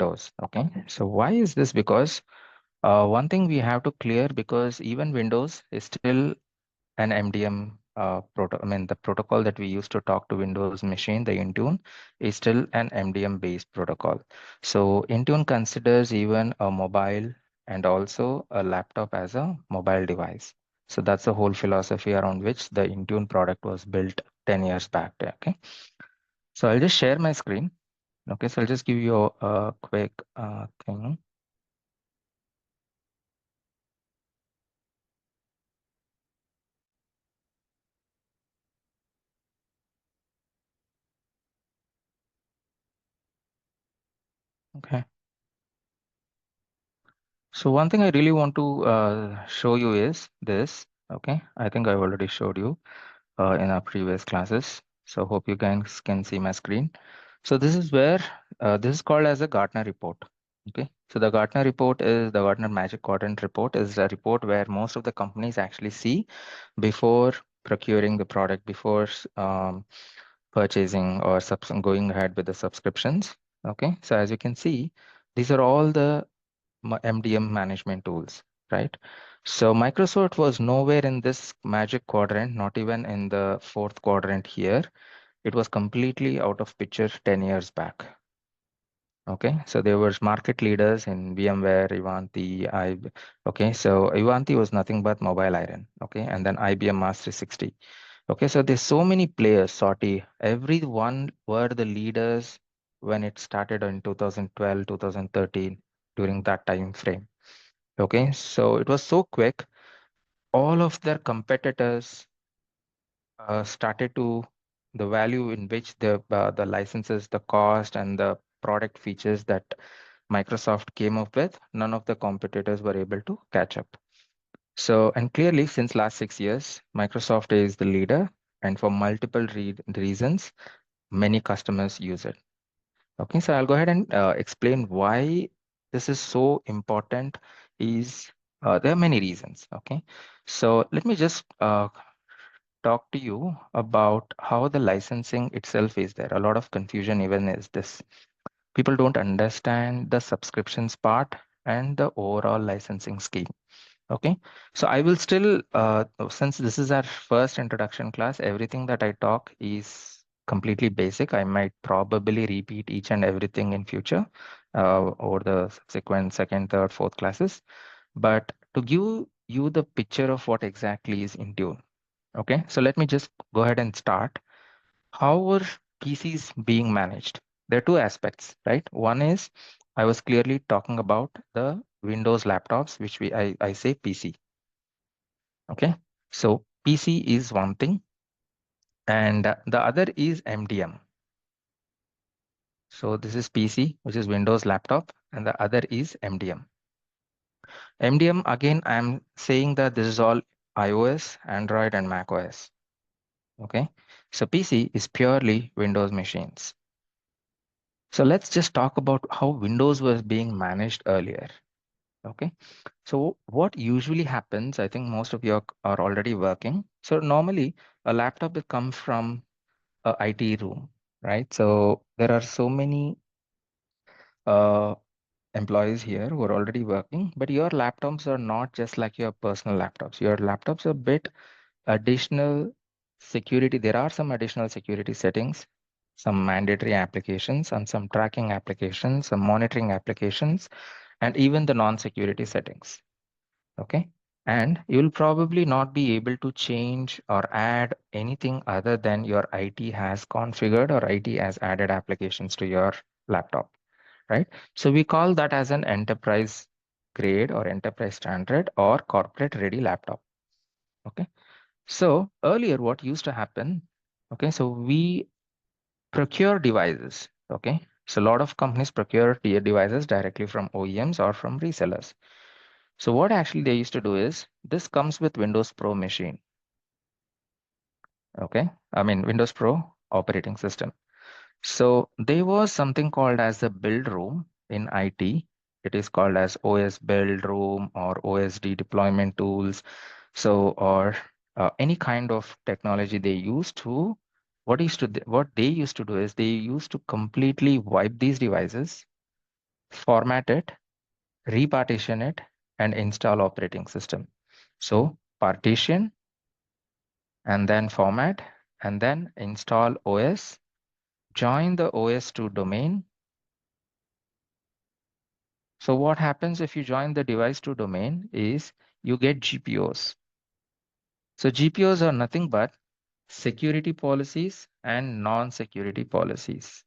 Windows. Okay, so why is this? Because one thing we have to clear, because even Windows is still an MDM I mean, the protocol that we use to talk to Windows machine, the Intune, is still an MDM based protocol. So Intune considers even a mobile and also a laptop as a mobile device. So that's the whole philosophy around which the Intune product was built 10 years back. Okay. So I'll just share my screen. Okay. So I'll just give you a quick thing. Okay. So one thing I really want to show you is this. Okay. I think I've already showed you in our previous classes. So hope you guys can see my screen. So this is where this is called as a Gartner report. Okay. So the Gartner report is the Gartner Magic Quadrant report is a report where most of the companies actually see before procuring the product, before purchasing or going ahead with the subscriptions. Okay. So as you can see, these are all the MDM management tools, right? So Microsoft was nowhere in this magic quadrant, not even in the fourth quadrant here. It was completely out of picture 10 years back. Okay, so there were market leaders in VMware, Ivanti, okay, so Ivanti was nothing but Mobile Iron, okay, and then IBM Master 360. Okay, so there's so many players, Sorty, everyone were the leaders when it started in 2012, 2013, during that time frame. Okay, so it was so quick. All of their competitors started to the value in which the licenses, the cost, and the product features that Microsoft came up with. None of the competitors were able to catch up. So, and clearly, since last 6 years, Microsoft is the leader, and for multiple reasons, many customers use it. Okay, so I'll go ahead and explain why this is so important. Is There are many reasons. Okay, so let me just talk to you about how the licensing itself is there. A lot of confusion even is this. People don't understand the subscriptions part and the overall licensing scheme. Okay, so I will still, since this is our first introduction class, everything that I talk is completely basic. I might probably repeat each and everything in future over the subsequent second, third, fourth classes. But to give you the picture of what exactly is Intune. Okay, so let me just go ahead and start. How are PCs being managed? There are two aspects, right? One is I was clearly talking about the Windows laptops, which I say PC. Okay, so PC is one thing, and the other is MDM. So this is PC, which is Windows laptop, and the other is MDM. MDM, again, I'm saying that this is all iOS, Android, and Mac OS. Okay, so PC is purely Windows machines. So let's just talk about how Windows was being managed earlier. Okay, so what usually happens, I think most of you are already working. So normally a laptop will come from a IT room, right? So there are so many uh, employees here who are already working, but your laptops are not just like your personal laptops. Your laptops are a bit additional security. There are some additional security settings, some mandatory applications, and some tracking applications, some monitoring applications, and even the non-security settings. Okay. And you'll probably not be able to change or add anything other than your IT has configured or IT has added applications to your laptop, right? So we call that as an enterprise grade or enterprise standard or corporate ready laptop. Okay. So earlier, what used to happen, okay, so we procure devices, okay. So a lot of companies procure devices directly from OEMs or from resellers. So what actually they used to do is this comes with Windows Pro machine, okay. I mean Windows Pro operating system. So there was something called as the build room in IT. It is called as OS build room or OSD deployment tools. So, or any kind of technology they use to, what they used to do is they used to completely wipe these devices format it, repartition it, and install operating system. So partition and then format and then install OS, join the OS to domain. So what happens if you join the device to domain is you get GPOs. So GPOs are nothing but security policies and non-security policies.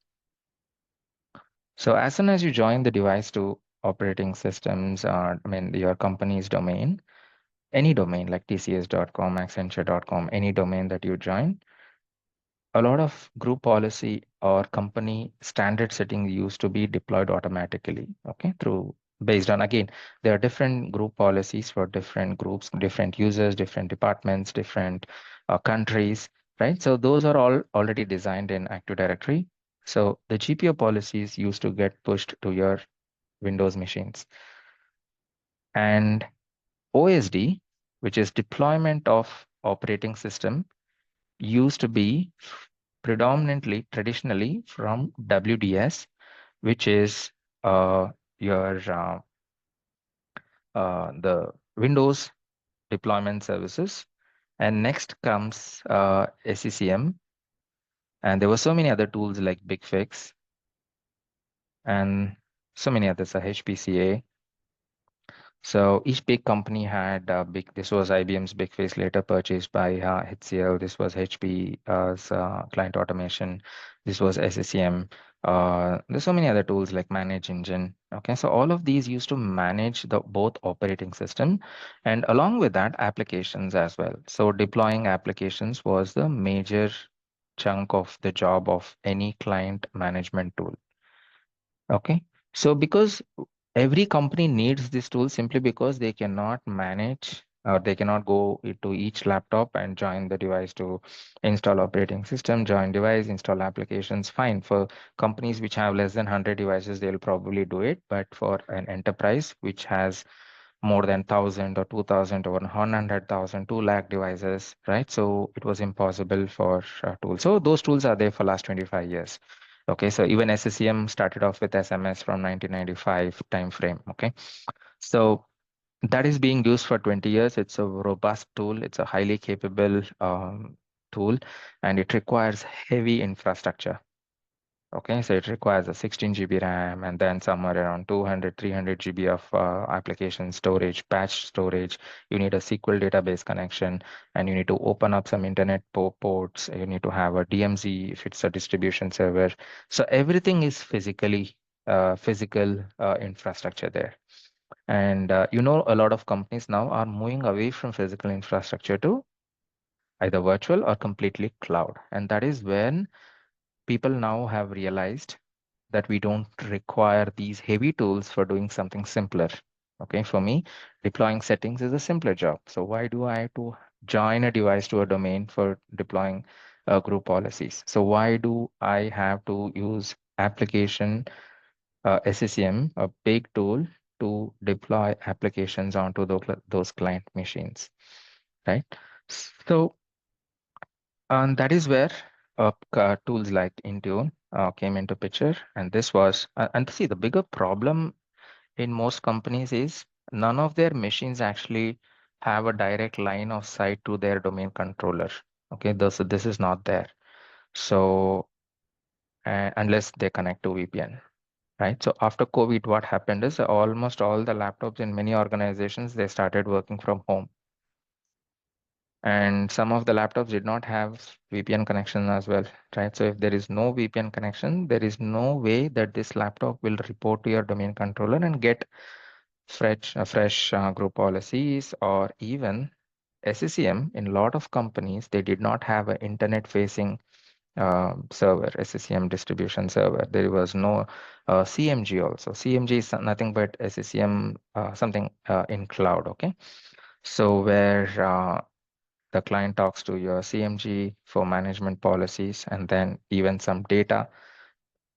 So as soon as you join the device to operating systems, your company's domain, any domain like tcs.com, accenture.com, any domain that you join, a lot of group policy or company standard settings used to be deployed automatically, okay, through based on, again, there are different group policies for different groups, different users, different departments, different countries, right? So those are all already designed in Active Directory. So the GPO policies used to get pushed to your Windows machines. And OSD, which is deployment of operating system, used to be predominantly traditionally from WDS, which is uh, your the Windows deployment services. And next comes SCCM, and there were so many other tools like BigFix and so many others, HPCA. So each big company had this was IBM's BigFix, later purchased by HCL. This was HP's client automation. This was SCCM. There's so many other tools like Manage Engine. Okay, so all of these used to manage the both operating system and along with that applications as well. So deploying applications was the major chunk of the job of any client management tool. Okay, so because every company needs this tool simply because they cannot manage or they cannot go to each laptop and join the device to install operating system, join device, install applications. Fine. For companies which have less than 100 devices, they'll probably do it. But for an enterprise which has more than 1,000 or 2,000 or 100,000, 2 lakh devices, right? So it was impossible for tools. So those tools are there for last 25 years. Okay, so even SCCM started off with SMS from 1995 time frame. Okay, so that is being used for 20 years. It's a robust tool. It's a highly capable tool, and it requires heavy infrastructure. Okay, so it requires a 16 GB RAM and then somewhere around 200, 300 GB of application storage, patch storage. You need a SQL database connection and you need to open up some internet ports. You need to have a DMZ if it's a distribution server. So everything is physical infrastructure there. And a lot of companies now are moving away from physical infrastructure to either virtual or completely cloud. And that is when people now have realized that we don't require these heavy tools for doing something simpler. Okay, for me, deploying settings is a simpler job. So why do I have to join a device to a domain for deploying group policies? So why do I have to use application SCCM, a big tool to deploy applications onto those client machines, right? So and that is where tools like Intune came into picture. And this was, and see, the bigger problem in most companies is none of their machines actually have a direct line of sight to their domain controller. Okay, this is not there. So unless they connect to VPN, right? So after COVID, what happened is almost all the laptops in many organizations, they started working from home. And some of the laptops did not have VPN connection as well, right? So if there is no VPN connection, there is no way that this laptop will report to your domain controller and get fresh group policies or even SCCM. In a lot of companies, they did not have an internet-facing server, SCCM distribution server. There was no CMG also. CMG is nothing but SCCM, something in cloud, okay? So where the client talks to your CMG for management policies and then even some data.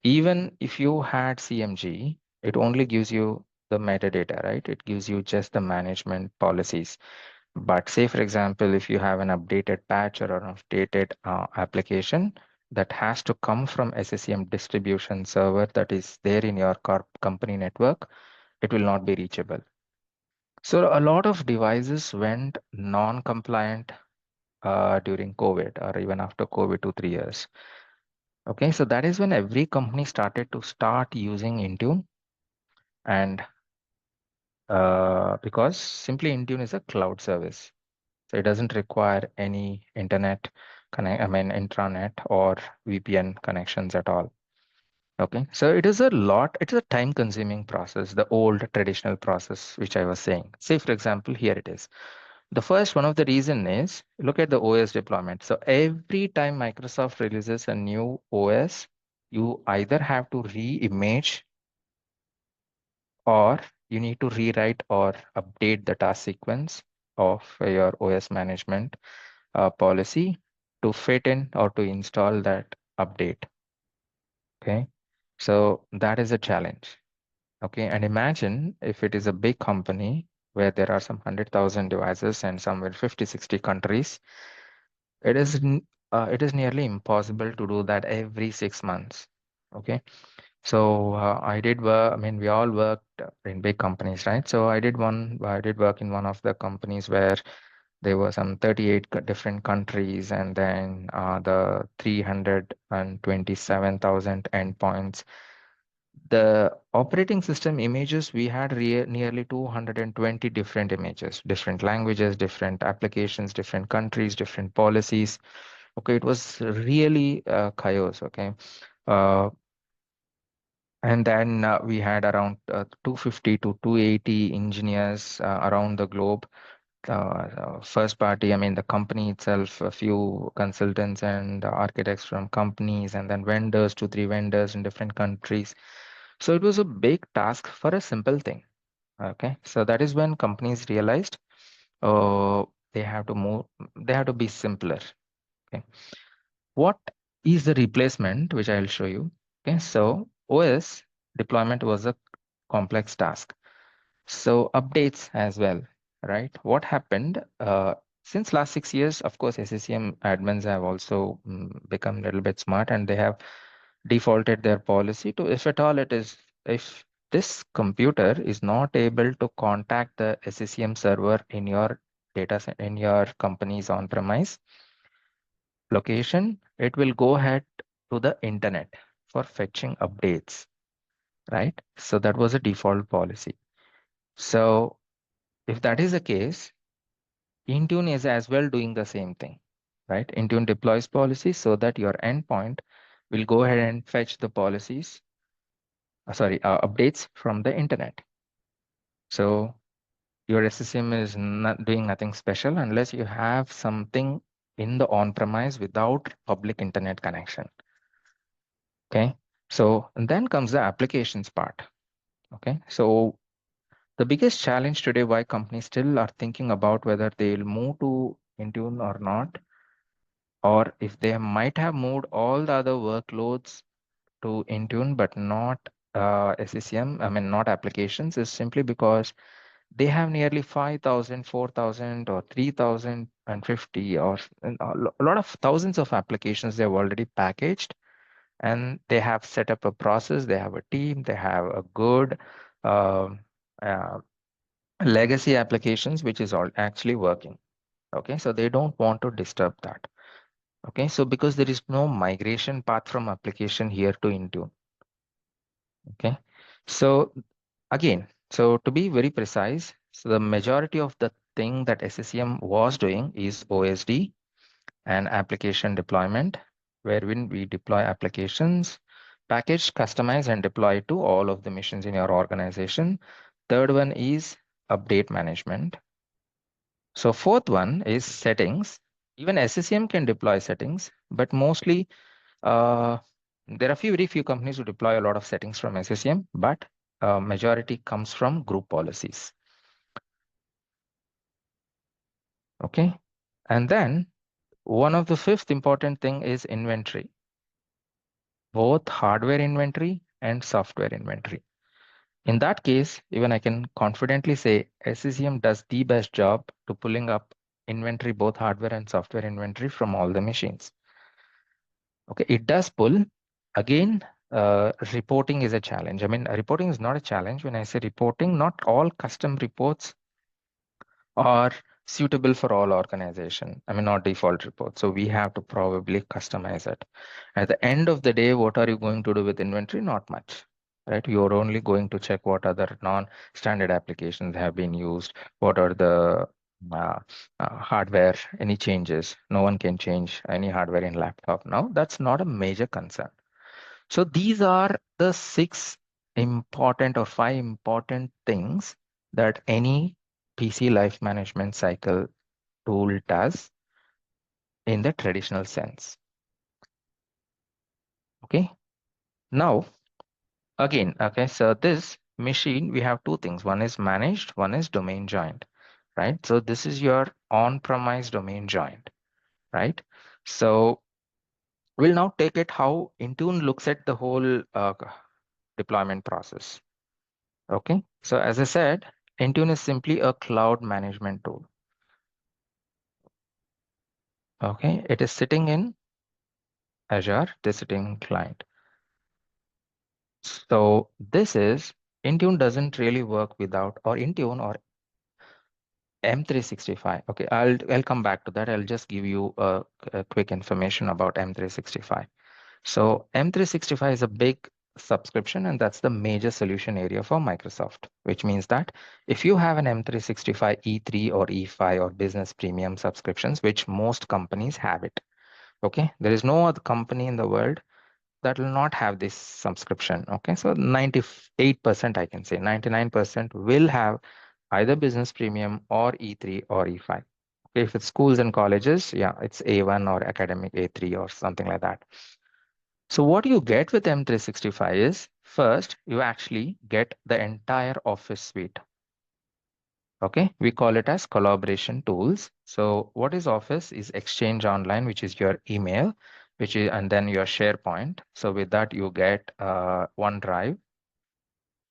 Even if you had CMG, it only gives you the metadata, right? It gives you just the management policies. But say, for example, if you have an updated patch or an updated application, that has to come from SCCM distribution server that is there in your company network, it will not be reachable. So a lot of devices went non-compliant during COVID or even after COVID 2, 3 years. Okay, so that is when every company started to start using Intune, and because simply Intune is a cloud service, so it doesn't require any internet intranet or VPN connections at all. Okay, so it is a lot, it's a time consuming process, the old traditional process, which I was saying. Say, for example, here it is. The first one of the reason is look at the OS deployment. So every time Microsoft releases a new OS, you either have to re-image or you need to rewrite or update the task sequence of your OS management policy to fit in or to install that update. Okay, so that is a challenge. Okay, and imagine if it is a big company where there are some 100,000 devices and somewhere 50, 60 countries, it is it is nearly impossible to do that every 6 months. Okay, so I did work. I mean, we all worked in big companies, right? So I did work in one of the companies where there were some 38 different countries, and then the 327,000 endpoints. The operating system images, we had nearly 220 different images, different languages, different applications, different countries, different policies. Okay, it was really chaos. Okay. Uh, and then we had around 250 to 280 engineers around the globe. First party, I mean, the company itself, a few consultants and architects from companies, and then vendors, 2, 3 vendors in different countries. So it was a big task for a simple thing. Okay, so that is when companies realized, oh, they have to move, they have to be simpler. Okay, what is the replacement, which I'll show you. Okay, so OS deployment was a complex task. So updates as well, right? What happened since last 6 years? Of course, SCCM admins have also become a little bit smart, and they have defaulted their policy to, if at all it is, if this computer is not able to contact the SCCM server in your in your company's on-premise location, it will go ahead to the internet for fetching updates, right? So that was a default policy. So if that is the case, Intune is as well doing the same thing, right? Intune deploys policies so that your endpoint will go ahead and fetch the policies, updates from the internet. So your SSM is not doing nothing special unless you have something in the on-premise without public internet connection. Okay. So and then comes the applications part. Okay. So the biggest challenge today, why companies still are thinking about whether they'll move to Intune or not, or if they might have moved all the other workloads to Intune but not SCCM, I mean not applications, is simply because they have nearly 5,000, 4,000, or 3,050, or a lot of thousands of applications they've already packaged, and they have set up a process, they have a team, they have a good um, uh, legacy applications which is all actually working. Okay, so they don't want to disturb that. Okay, so because there is no migration path from application here to Intune. Okay, so again, so to be very precise, so the majority of the thing that SCCM was doing is OSD and application deployment, wherein we deploy applications, package, customize, and deploy to all of the missions in your organization. Third one is update management. So fourth one is settings. Even SCCM can deploy settings, but mostly uh, there are very few companies who deploy a lot of settings from SCCM, but majority comes from group policies. Okay. And then one of the fifth important thing is inventory, both hardware inventory and software inventory. In that case, even I can confidently say SCCM does the best job to pulling up inventory, both hardware and software inventory from all the machines. Okay, it does pull. Again, reporting is a challenge. I mean, reporting is not a challenge. When I say reporting, not all custom reports are suitable for all organization. I mean, not default reports. So we have to probably customize it. At the end of the day, what are you going to do with inventory? Not much, right? You're only going to check what other non-standard applications have been used. What are the uh, hardware, any changes? No one can change any hardware in laptop now. That's not a major concern. So these are the six important or five important things that any PC life management cycle tool does in the traditional sense. Okay. Now, again, okay, so this machine, we have two things. One is managed, one is domain joined, right? So this is your on-premise domain joined, right? So we'll now take it how Intune looks at the whole deployment process. Okay, so as I said, Intune is simply a cloud management tool. Okay, it is sitting in Azure, it is sitting in client. So this is Intune doesn't really work without or Intune or M365. Okay, I'll come back to that. I'll just give you a quick information about M365. So M365 is a big subscription, and that's the major solution area for Microsoft, which means that if you have an M365 E3 or E5 or business premium subscriptions, which most companies have it, okay, there is no other company in the world that will not have this subscription. Okay, so 98%, I can say 99% will have either business premium or E3 or E5. Okay, if it's schools and colleges, yeah, it's A1 or academic A3 or something like that. So what you get with M365 is first, you actually get the entire Office suite. Okay, we call it as collaboration tools. So what is Office is Exchange Online, which is your email, which is and then your SharePoint. So with that you get OneDrive,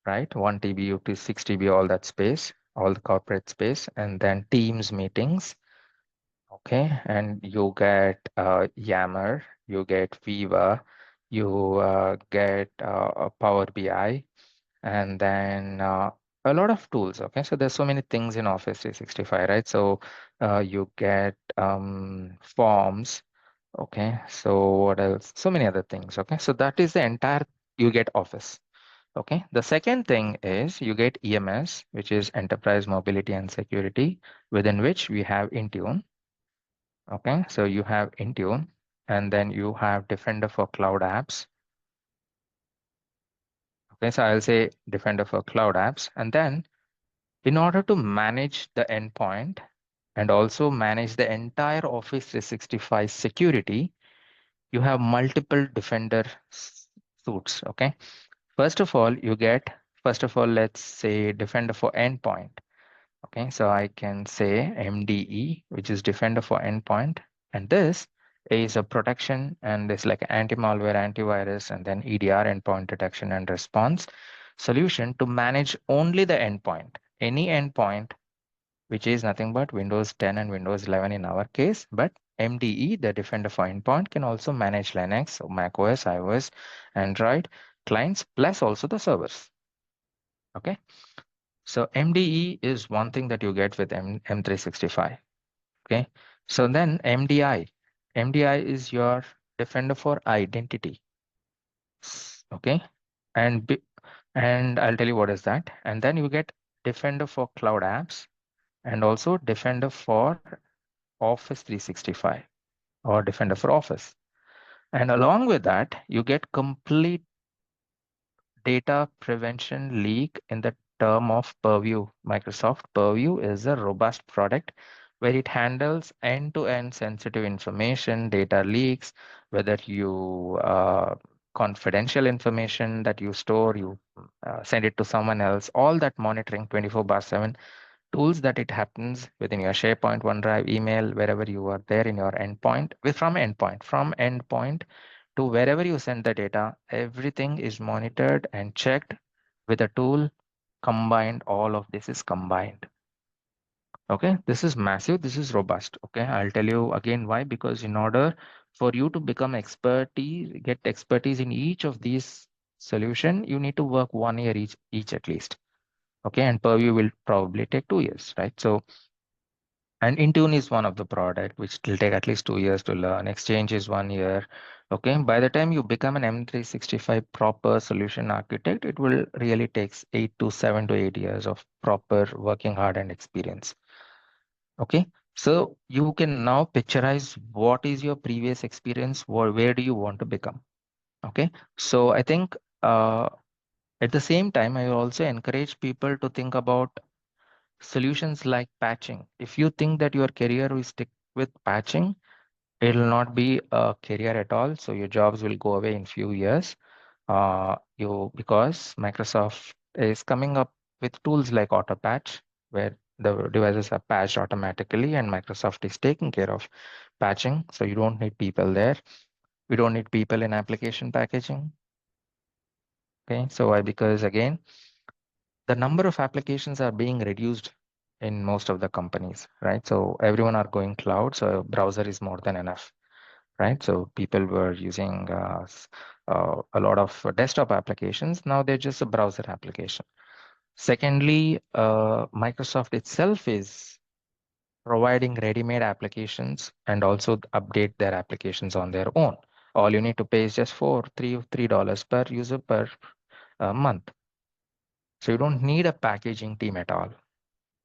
right? 1 TB up to 6 TB, all that space, all the corporate space, and then Teams meetings. Okay, and you get Yammer, you get Viva, you get Power BI, and then a lot of tools. Okay, so there's so many things in Office 365, right? So you get forms. Okay, so what else? So many other things. Okay, so that is the entire, you get Office. Okay, the second thing is you get EMS, which is Enterprise Mobility and Security, within which we have Intune. Okay, so you have Intune, and then you have Defender for Cloud Apps. Okay, so I'll say Defender for Cloud Apps. And then in order to manage the endpoint and also manage the entire Office 365 security, you have multiple Defender suites. Okay, first of all, let's say Defender for Endpoint. Okay, so I can say MDE, which is Defender for Endpoint, and this is a protection and it's like anti-malware, antivirus, and then EDR, endpoint detection and response solution to manage only the endpoint, any endpoint, which is nothing but Windows 10 and Windows 11 in our case. But MDE, the Defender for Endpoint, can also manage Linux, macOS, iOS, Android clients, plus also the servers. Okay. So MDE is one thing that you get with M365. Okay. So then MDI. MDI is your Defender for Identity. Okay. And and I'll tell you what is that. And then you get Defender for Cloud Apps and also Defender for Office 365 or Defender for Office. And along with that, you get complete data prevention leak in the term of Purview. Microsoft Purview is a robust product where it handles end-to-end sensitive information, data leaks, whether you confidential information that you store, you send it to someone else, all that monitoring 24/7 tools that it happens within your SharePoint, OneDrive, email, wherever you are there in your endpoint, from endpoint to wherever you send the data, everything is monitored and checked with a tool combined. All of this is combined. Okay, this is massive. This is robust. Okay, I'll tell you again why. Because in order for you to become expertise, get expertise in each of these solution, you need to work 1 year each at least. Okay, and Purview will probably take 2 years, right? So, and Intune is one of the product which will take at least 2 years to learn. Exchange is 1 year. Okay, by the time you become an M365 proper solution architect, it will really takes 7 to 8 years of proper working hard and experience. Okay, so you can now picturize what is your previous experience, where do you want to become. Okay, so I think at the same time, I also encourage people to think about solutions like patching. If you think that your career will stick with patching, it will not be a career at all. So your jobs will go away in few years. You because Microsoft is coming up with tools like Autopatch, where the devices are patched automatically, and Microsoft is taking care of patching. So you don't need people there. We don't need people in application packaging. Okay, so why? Because again, the number of applications are being reduced in most of the companies, right? So everyone are going cloud, so browser is more than enough, right? So people were using a lot of desktop applications. Now they're just a browser application. Secondly, Microsoft itself is providing ready-made applications and also update their applications on their own. All you need to pay is just $3 per user per month. So you don't need a packaging team at all.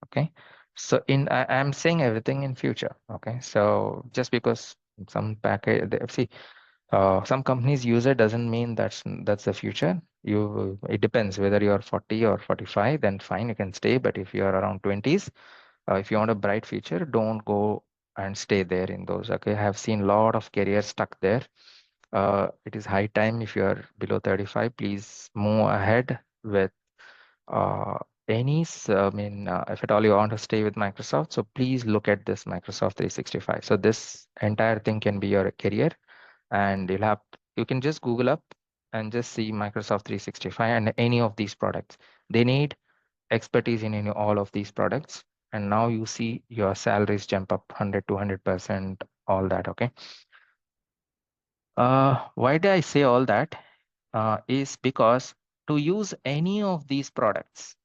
Okay, so I'm saying everything in future. Okay, so just because some package see some companies use it doesn't mean that's the future. It depends whether you're 40 or 45, then fine, you can stay. But if you're around 20s, if you want a bright future, don't go and stay there in those. Okay, I have seen a lot of careers stuck there. It is high time. If you're below 35, please move ahead with uh, if at all you want to stay with Microsoft, so please look at this Microsoft 365. So this entire thing can be your career, and you can just Google up and just see Microsoft 365 and any of these products. They need expertise in all of these products, and now you see your salaries jump up 100 to 100%, all that. Okay. Why did I say all that? Is because to use any of these products,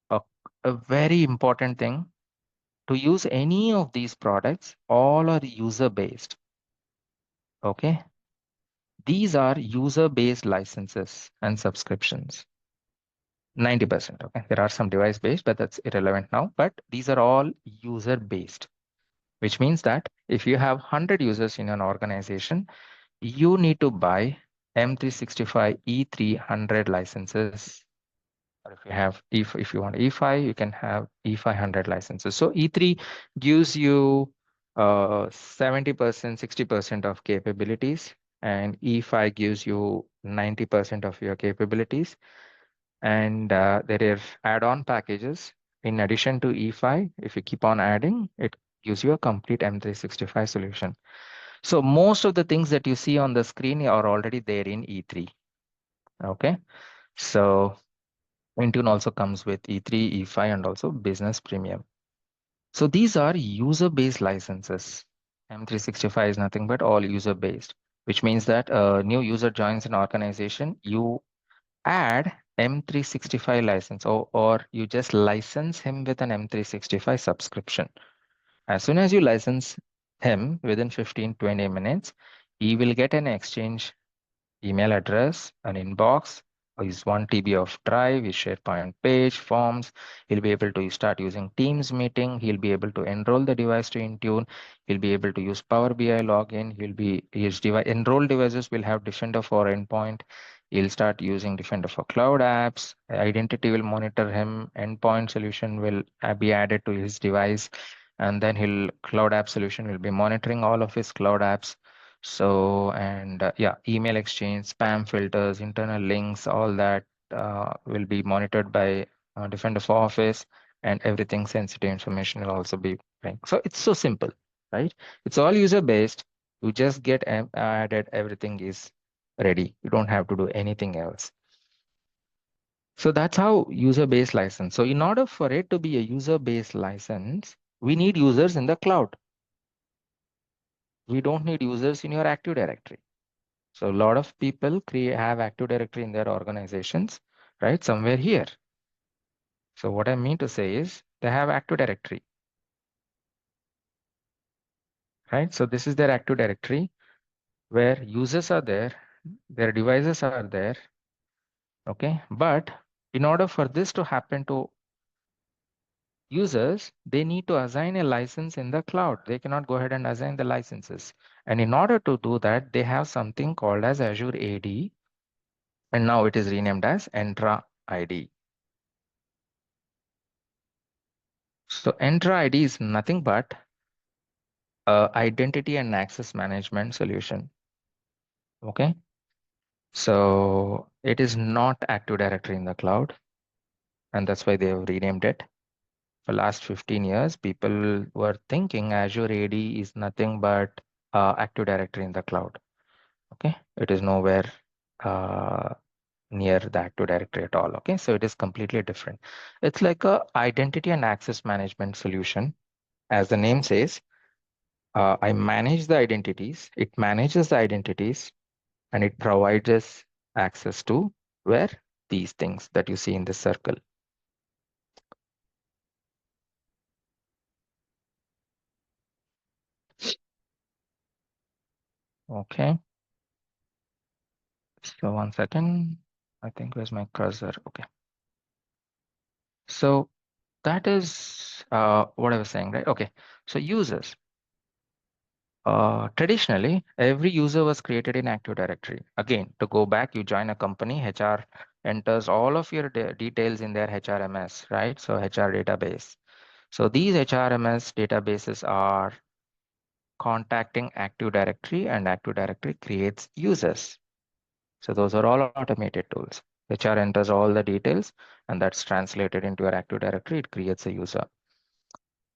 a, a very important thing to use any of these products, all are user based. Okay, these are user based licenses and subscriptions. 90%. Okay, there are some device based, but that's irrelevant now. But these are all user based, which means that if you have 100 users in an organization, you need to buy M365 E300 licenses. Or if you want E5, you can have E500 licenses. So E3 gives you 70%, 60% of capabilities, and E5 gives you 90% of your capabilities. And there are add-on packages. In addition to E5, if you keep on adding, it gives you a complete M365 solution. So most of the things that you see on the screen are already there in E3. Okay. So Intune also comes with E3, E5, and also Business Premium. So these are user-based licenses. M365 is nothing but all user-based, which means that a new user joins an organization, you add M365 license, or you just license him with an M365 subscription. As soon as you license him within 15-20 minutes, he will get an exchange email address, an inbox, his 1 TB of drive, his SharePoint page, forms. He'll be able to start using Teams meeting. He'll be able to enroll the device to Intune. He'll be able to use Power BI login. His device enrolled devices will have Defender for endpoint. He'll start using Defender for cloud apps. Identity will monitor him. Endpoint solution will be added to his device, and then he'll cloud app solution will be monitoring all of his cloud apps. So, and yeah, email exchange, spam filters, internal links, all that will be monitored by Defender for Office, and everything sensitive information will also be linked. So it's so simple, right? It's all user based. You just get added, everything is ready. You don't have to do anything else. So that's how user-based license. So in order for it to be a user-based license, we need users in the cloud. we don't need users in your Active Directory. So a lot of people have Active Directory in their organizations, right? Somewhere here. So what I mean to say is they have Active Directory, right? So this is their Active Directory where users are there, their devices are there, okay? But in order for this to happen to users, they need to assign a license in the cloud. They cannot go ahead and assign the licenses. And in order to do that, they have something called as Azure AD, and now it is renamed as Entra ID. So Entra ID is nothing but identity and access management solution. Okay. So it is not Active Directory in the cloud, and that's why they have renamed it. For last 15 years, people were thinking Azure AD is nothing but Active Directory in the cloud. Okay. It is nowhere uh, near the Active Directory at all. Okay. So it is completely different. It's like a identity and access management solution. As the name says, I manage the identities. It manages the identities and it provides us access to where these things that you see in this circle. Okay. So one second. I think where's my cursor? Okay. So that is what I was saying, right? Okay. So users. Traditionally, every user was created in Active Directory. Again, to go back, you join a company, HR enters all of your details in their HRMS, right? So HR database. So these HRMS databases are contacting Active Directory, and Active Directory creates users. So those are all automated tools. HR enters all the details and that's translated into your Active Directory. It creates a user.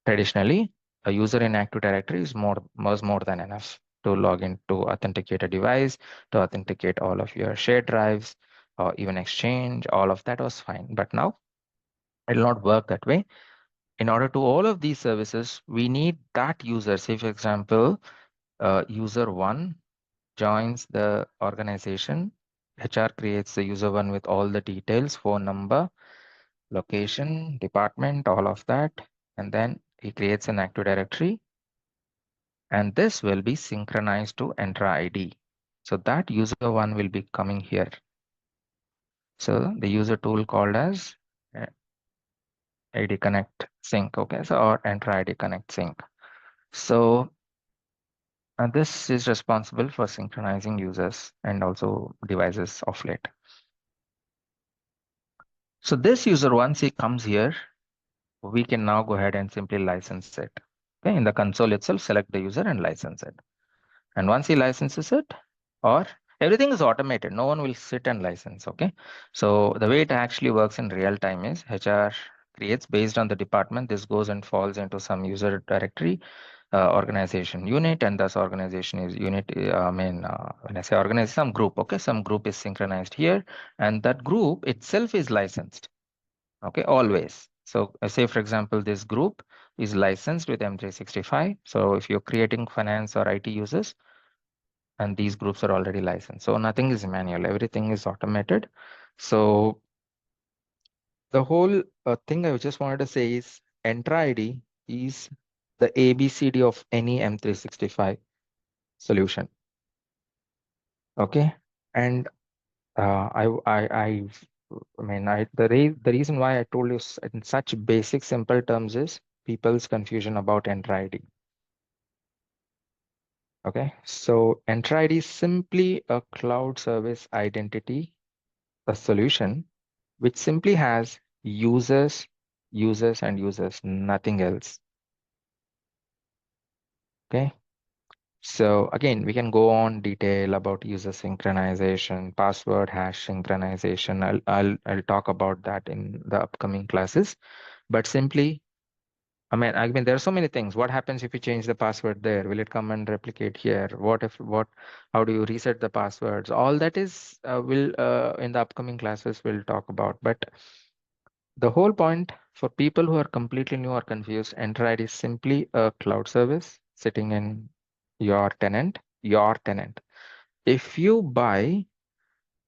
Traditionally, a user in Active Directory was more than enough to log in to authenticate a device, to authenticate all of your shared drives, or even Exchange. All of that was fine. But now it will not work that way. In order to all of these services, we need that user. Say, for example, user one joins the organization. HR creates the user one with all the details, phone number, location, department, all of that. And then he creates an Active Directory. And this will be synchronized to Entra ID. So that user one will be coming here. So the user tool called as ID Connect Sync. Okay, so or Entra ID Connect Sync. So and this is responsible for synchronizing users and also devices of late. So this user, once he comes here, we can now go ahead and simply license it. Okay, in the console itself, select the user and license it. And once he licenses it, or everything is automated, no one will sit and license. Okay, so the way it actually works in real time is HR creates based on the department. This goes and falls into some user directory, organization unit, and thus organization is unit. When I say organization, some group. Okay, some group is synchronized here, and that group itself is licensed. Okay, always. So say, for example, this group is licensed with M365. So if you're creating finance or IT users, and these groups are already licensed. So nothing is manual, everything is automated. So the whole thing I just wanted to say is Entra ID is the ABCD of any M365 solution. Okay. And the reason why I told you in such basic, simple terms is people's confusion about Entra ID. Okay, so Entra ID is simply a cloud service identity, a solution which simply has users, users, and users, nothing else. Okay, so again, we can go on detail about user synchronization, password hash synchronization. I'll talk about that in the upcoming classes. But simply, I mean, there are so many things. What happens if you change the password there? Will it come and replicate here? How do you reset the passwords? All that is will in the upcoming classes we'll talk about. But the whole point for people who are completely new or confused, Entra ID is simply a cloud service sitting in your tenant. If you buy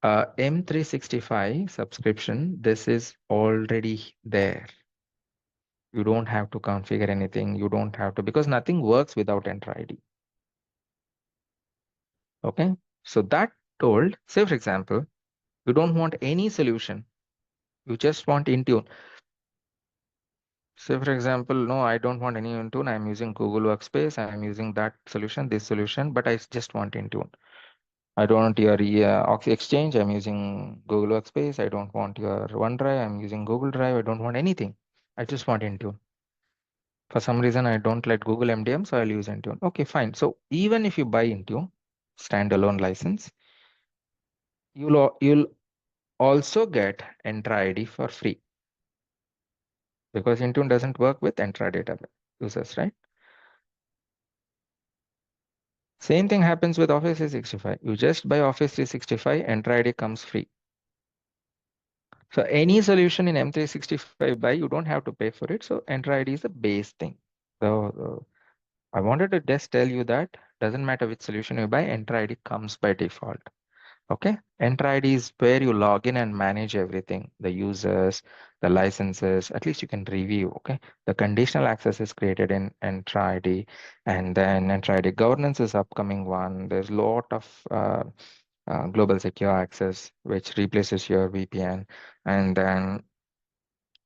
a M365 subscription, this is already there. You don't have to configure anything. You don't have to, because nothing works without Enter ID. Okay. So that told, say for example, you don't want any solution. You just want Intune. Say for example, no, I don't want any Intune. I'm using Google Workspace. I'm using that solution, this solution, but I just want Intune. I don't want your Exchange. I'm using Google Workspace. I don't want your OneDrive. I'm using Google Drive. I don't want anything. I just want Intune. For some reason, I don't like Google MDM, so I'll use Intune. Okay, fine. So even if you buy Intune, standalone license, you'll also get Entra ID for free because Intune doesn't work with Entra data users, right? Same thing happens with Office 365. You just buy Office 365, Entra ID comes free. So any solution in M365 buy, you don't have to pay for it. So Entra ID is the base thing. So I wanted to just tell you that doesn't matter which solution you buy, Entra ID comes by default. Okay, Enter ID is where you log in and manage everything, the users, the licenses, at least you can review. Okay, the conditional access is created in Enter ID, and then Enter ID governance is upcoming one. There's a lot of global secure access, which replaces your VPN, and then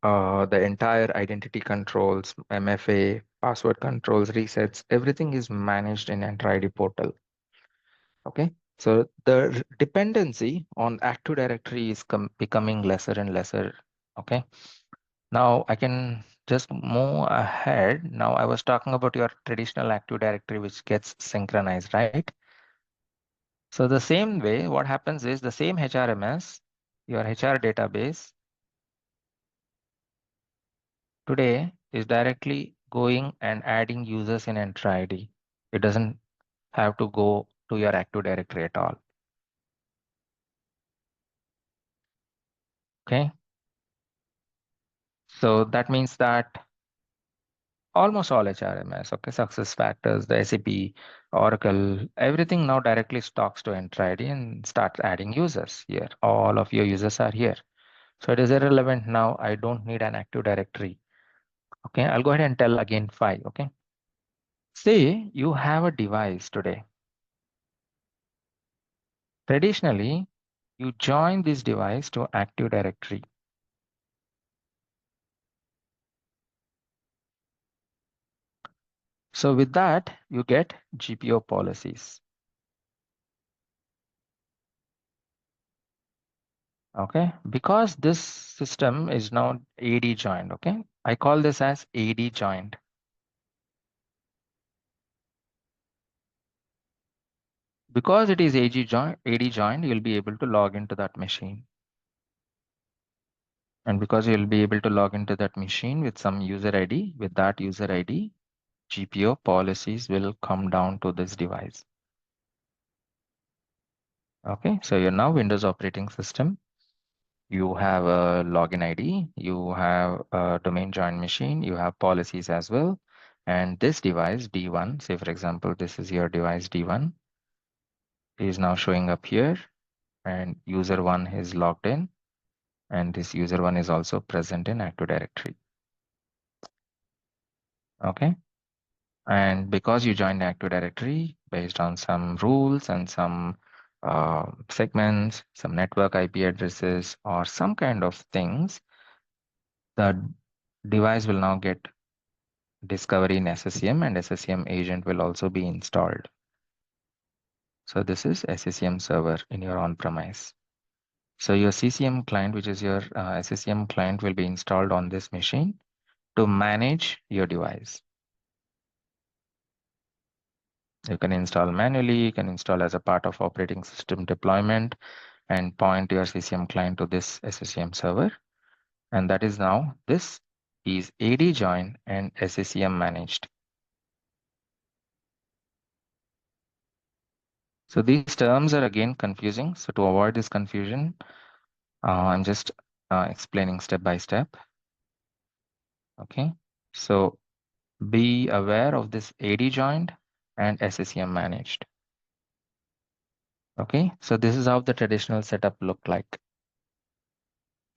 the entire identity controls, MFA, password controls, resets, everything is managed in Enter ID portal. Okay, so the dependency on Active Directory is becoming lesser and lesser. Okay, now I can just move ahead. Now I was talking about your traditional Active Directory, which gets synchronized, right? So the same way, what happens is the same HRMS, your HR database today is directly going and adding users in Entra ID. It doesn't have to go to your Active Directory at all. Okay, so that means that almost all HRMS, okay, success factors, the SAP, Oracle, everything now directly talks to Entra ID and starts adding users here. All of your users are here. So it is irrelevant now. I don't need an Active Directory. Okay, I'll go ahead and tell again 5. Okay, say you have a device today. Traditionally, you join this device to Active Directory. So with that, you get GPO policies. Okay, because this system is now AD joined. Okay, I call this as AD joined. Because it is AD joined, you'll be able to log into that machine. And because you'll be able to log into that machine with some user ID, with that user ID, GPO policies will come down to this device. Okay, so you're now Windows operating system. You have a login ID, you have a domain joined machine, you have policies as well. And this device D1, say for example, this is your device D1, is now showing up here, and user 1 is logged in, and this user 1 is also present in Active Directory. Okay, and because you joined Active Directory based on some rules and some segments, some network IP addresses, or some kind of things, the device will now get discovery in SSCM, and SSCM agent will also be installed. So this is SSCM server in your on-premise. So your CCM client, which is your SSCM client, will be installed on this machine to manage your device. You can install manually, you can install as a part of operating system deployment and point your CCM client to this SSCM server. And that is now, this is AD joined and SSCM managed. So these terms are again confusing. So to avoid this confusion, I'm just explaining step by step. Okay, so be aware of this AD joined and SCCM managed. Okay, so this is how the traditional setup looked like.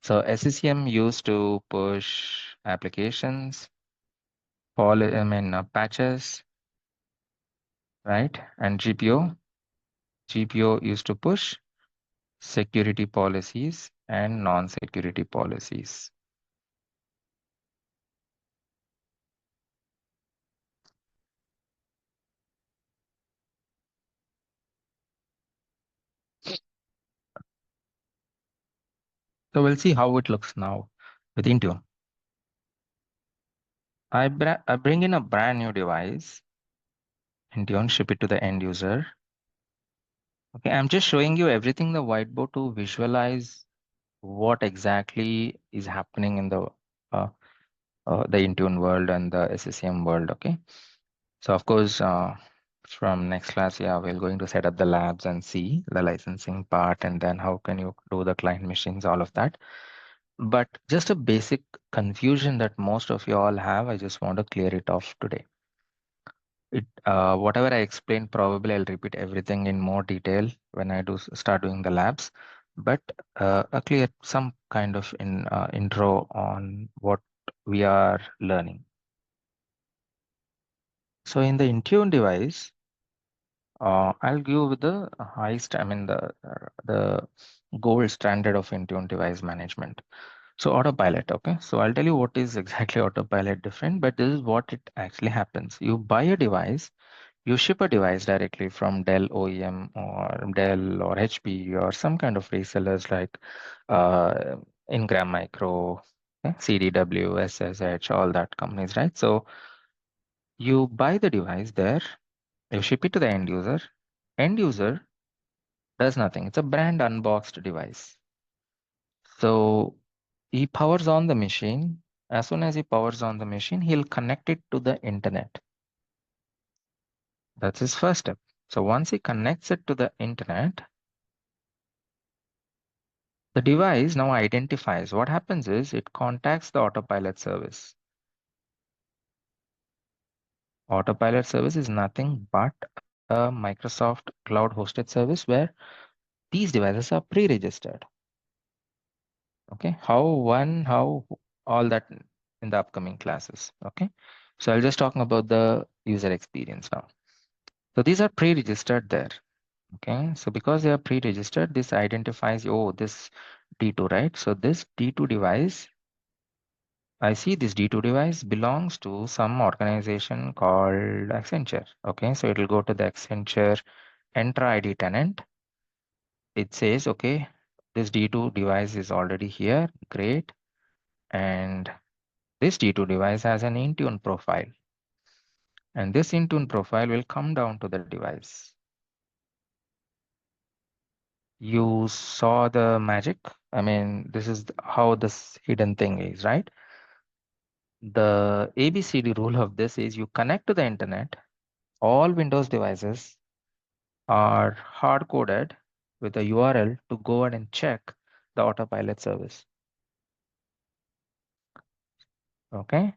So SCCM used to push applications, patches, right? And GPO used to push security policies and non-security policies. So we'll see how it looks now with Intune. I bring in a brand new device, Intune, ship it to the end user. Okay, I'm just showing you everything the whiteboard to visualize what exactly is happening in uh, the Intune world and the SCCM world. Okay, so of course, from next class, yeah, we're going to set up the labs and see the licensing part, and then how can you do the client machines, all of that. But just a basic confusion that most of you all have, I just want to clear it off today. Whatever I explained, probably I'll repeat everything in more detail when I start doing the labs. But a clear some kind of intro on what we are learning. So in the Intune device, I'll give the highest, I mean the gold standard of Intune device management. So Autopilot, okay. So I'll tell you what is exactly Autopilot different, but this is what it actually happens. You buy a device, you ship a device directly from Dell OEM or Dell or HP or some kind of resellers like uh, Ingram Micro, CDW, SSH, all that companies, right? So you buy the device there, you ship it to the end user. End user does nothing. It's a brand unboxed device. So he powers on the machine. As soon as he powers on the machine, he'll connect it to the internet. That's his first step. So once he connects it to the internet, the device now identifies. What happens is it contacts the Autopilot service. Autopilot service is nothing but a Microsoft cloud hosted service where these devices are pre-registered. Okay, how all that in the upcoming classes. Okay, so I'll just talking about the user experience now. So these are pre-registered there. Okay, so because they are pre-registered, this identifies, oh, this D2, right? So this D2 device, I see this D2 device belongs to some organization called Accenture. Okay, so it will go to the Accenture Entra ID tenant. It says, okay, this D2 device is already here. Great. And this D2 device has an Intune profile. And this Intune profile will come down to the device. You saw the magic? I mean, this is how this hidden thing is, right? The ABCD rule of this is you connect to the internet, all Windows devices are hard coded with a URL to go ahead and check the Autopilot service. Okay,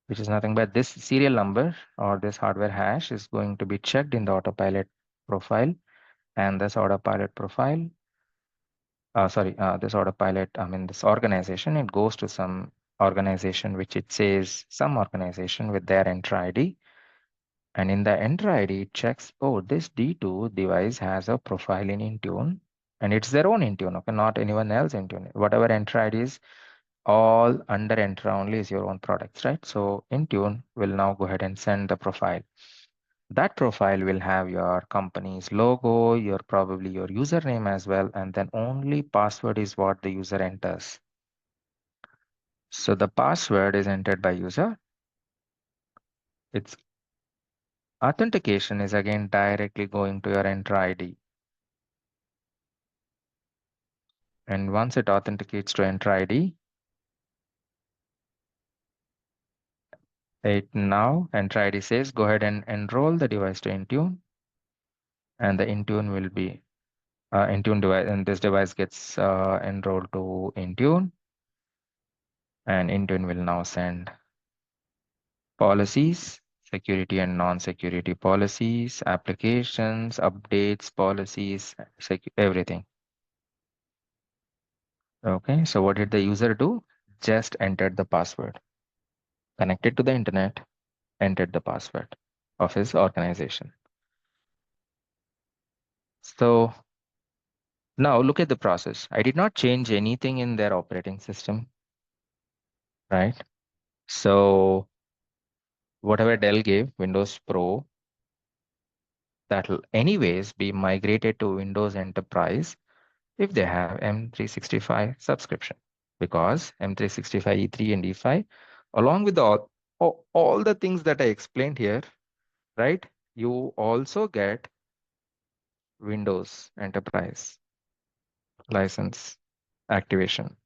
which is nothing but this serial number or this hardware hash is going to be checked in the Autopilot profile, and this Autopilot profile, this Autopilot, I mean, this organization, it goes to some organization which it says some organization with their enter ID. And in the enter ID, it checks, oh, this D2 device has a profile in Intune and it's their own Intune, okay, not anyone else Intune. Whatever enter ID is, all under enter only is your own products, right? So Intune will now go ahead and send the profile. That profile will have your company's logo, your probably your username as well, and then only password is what the user enters. So the password is entered by user. Its authentication is again directly going to your enter ID. And once it authenticates to enter ID, it now enter ID says go ahead and enroll the device to Intune, and the Intune will be Intune device, and this device gets enrolled to Intune, and Intune will now send policies, security and non-security policies, applications, updates, policies, everything. Okay, so what did the user do? Just entered the password, connected to the internet, entered the password of his organization. So now look at the process. I did not change anything in their operating system, right? So whatever Dell gave, Windows Pro, that'll anyways be migrated to Windows Enterprise if they have M365 subscription, because M365 E3 and E5, along with all the things that I explained here, right? You also get Windows Enterprise license activation.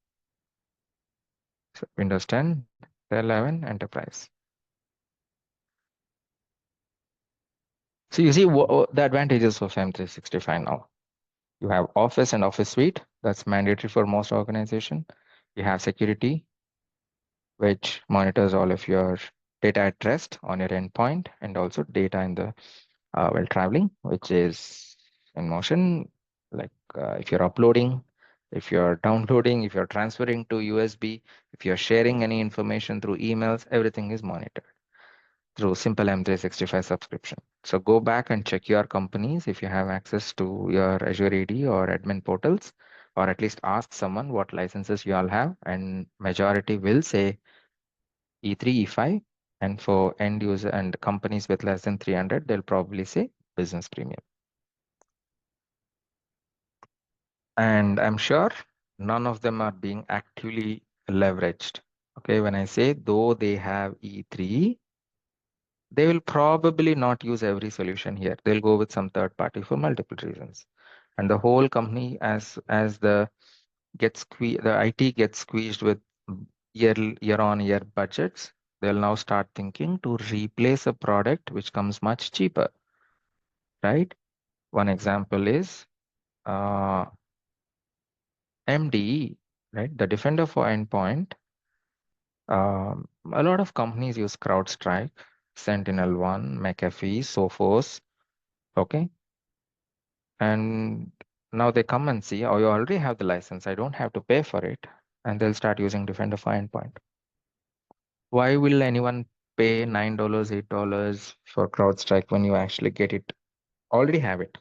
So Windows 10, 11 Enterprise. So you see the advantages of M365 now. You have Office and Office Suite. That's mandatory for most organization. You have security, which monitors all of your data at rest on your endpoint, and also data in the while traveling, which is in motion. Like if you're uploading, if you're downloading, if you're transferring to USB, if you're sharing any information through emails, everything is monitored through simple M365 subscription. So go back and check your companies if you have access to your Azure AD or admin portals, or at least ask someone what licenses you all have, and majority will say E3, E5, and for end user and companies with less than 300, they'll probably say business premium. And I'm sure none of them are being actively leveraged. Okay, when I say though they have E3, they will probably not use every solution here. They'll go with some third party for multiple reasons. And the whole company, as the the IT gets squeezed with year on year budgets, they'll now start thinking to replace a product which comes much cheaper, right? One example is MDE, right? The Defender for Endpoint. A lot of companies use CrowdStrike, Sentinel-1, McAfee, Sophos, okay? And now they come and see, oh, you already have the license. I don't have to pay for it. And they'll start using Defender for Endpoint. Why will anyone pay $9, $8 for CrowdStrike when you actually get it, already have it?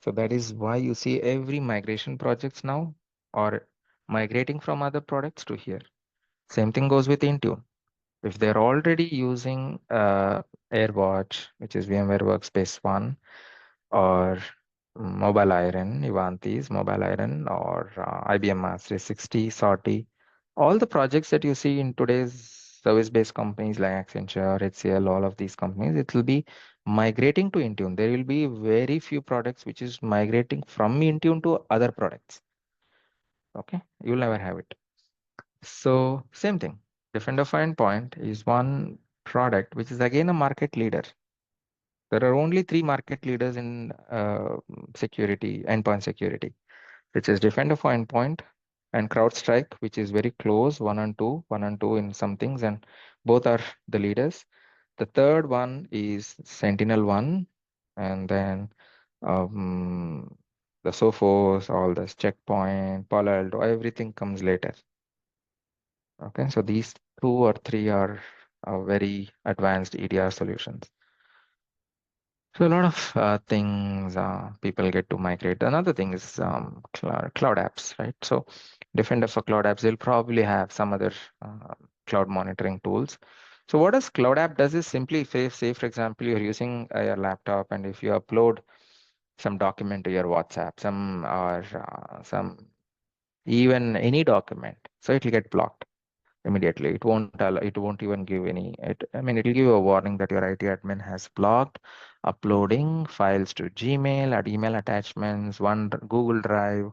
So that is why you see every migration projects now are migrating from other products to here. Same thing goes with Intune. If they're already using AirWatch, which is VMware Workspace 1, or Mobile Iron, Ivanti's Mobile Iron, or IBM Mass 360, Sorty, all the projects that you see in today's service-based companies like Accenture, HCL, all of these companies, it will be migrating to Intune. There will be very few products which is migrating from Intune to other products. Okay, you'll never have it. So same thing. Defender for Endpoint is one product which is again a market leader. There are only three market leaders in security, endpoint security, which is Defender for Endpoint and CrowdStrike, which is very close, one and two in some things, and both are the leaders. The third one is Sentinel-1, and then um, the Sophos, all this Checkpoint, Palo Alto, everything comes later. Okay, so these two or three are very advanced EDR solutions. So a lot of things people get to migrate. Another thing is cloud apps, right? So Defender for cloud apps, they'll probably have some other cloud monitoring tools. So what does cloud app does is simply, if, say for example, you're using your laptop, and if you upload some document to your WhatsApp, some even any document, so it will get blocked immediately. It won't even give any, I mean, it'll give you a warning that your IT admin has blocked uploading files to Gmail, at email attachments, Google Drive,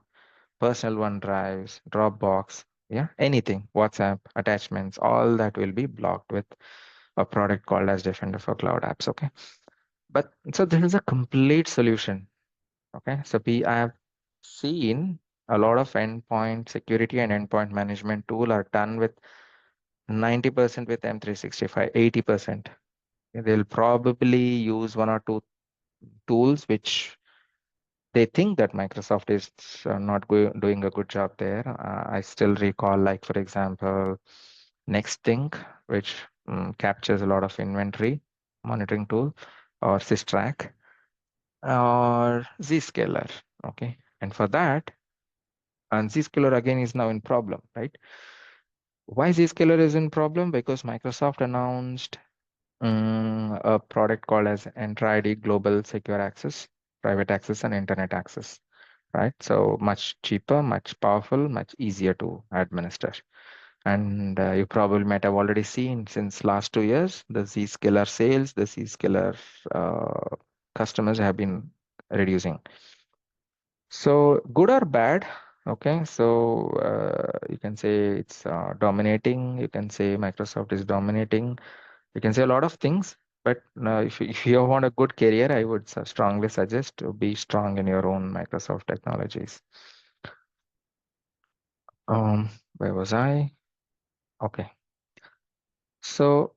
personal OneDrives, Dropbox, yeah, anything, WhatsApp attachments, all that will be blocked with a product called as Defender for Cloud Apps. Okay. But so this is a complete solution. Okay. So I have seen a lot of endpoint security and endpoint management tool are done with 90% with M365, 80%. They'll probably use one or two tools which they think that Microsoft is doing a good job there. I still recall, like, for example, NextThink, which captures a lot of inventory monitoring tool, or Systrack, or Zscaler. Okay. And for that, and Zscaler again is now in problem, right? Why Zscaler is in problem? Because Microsoft announced a product called as Entra-ID Global Secure Access, Private Access, and Internet Access, right? So much cheaper, much powerful, much easier to administer. And you probably might have already seen since last 2 years, the Zscaler sales, the Zscaler customers have been reducing. So good or bad? Okay, so you can say it's dominating. You can say Microsoft is dominating. You can say a lot of things. But if you want a good career, I would strongly suggest to be strong in your own Microsoft technologies. Um, where was I? Okay, so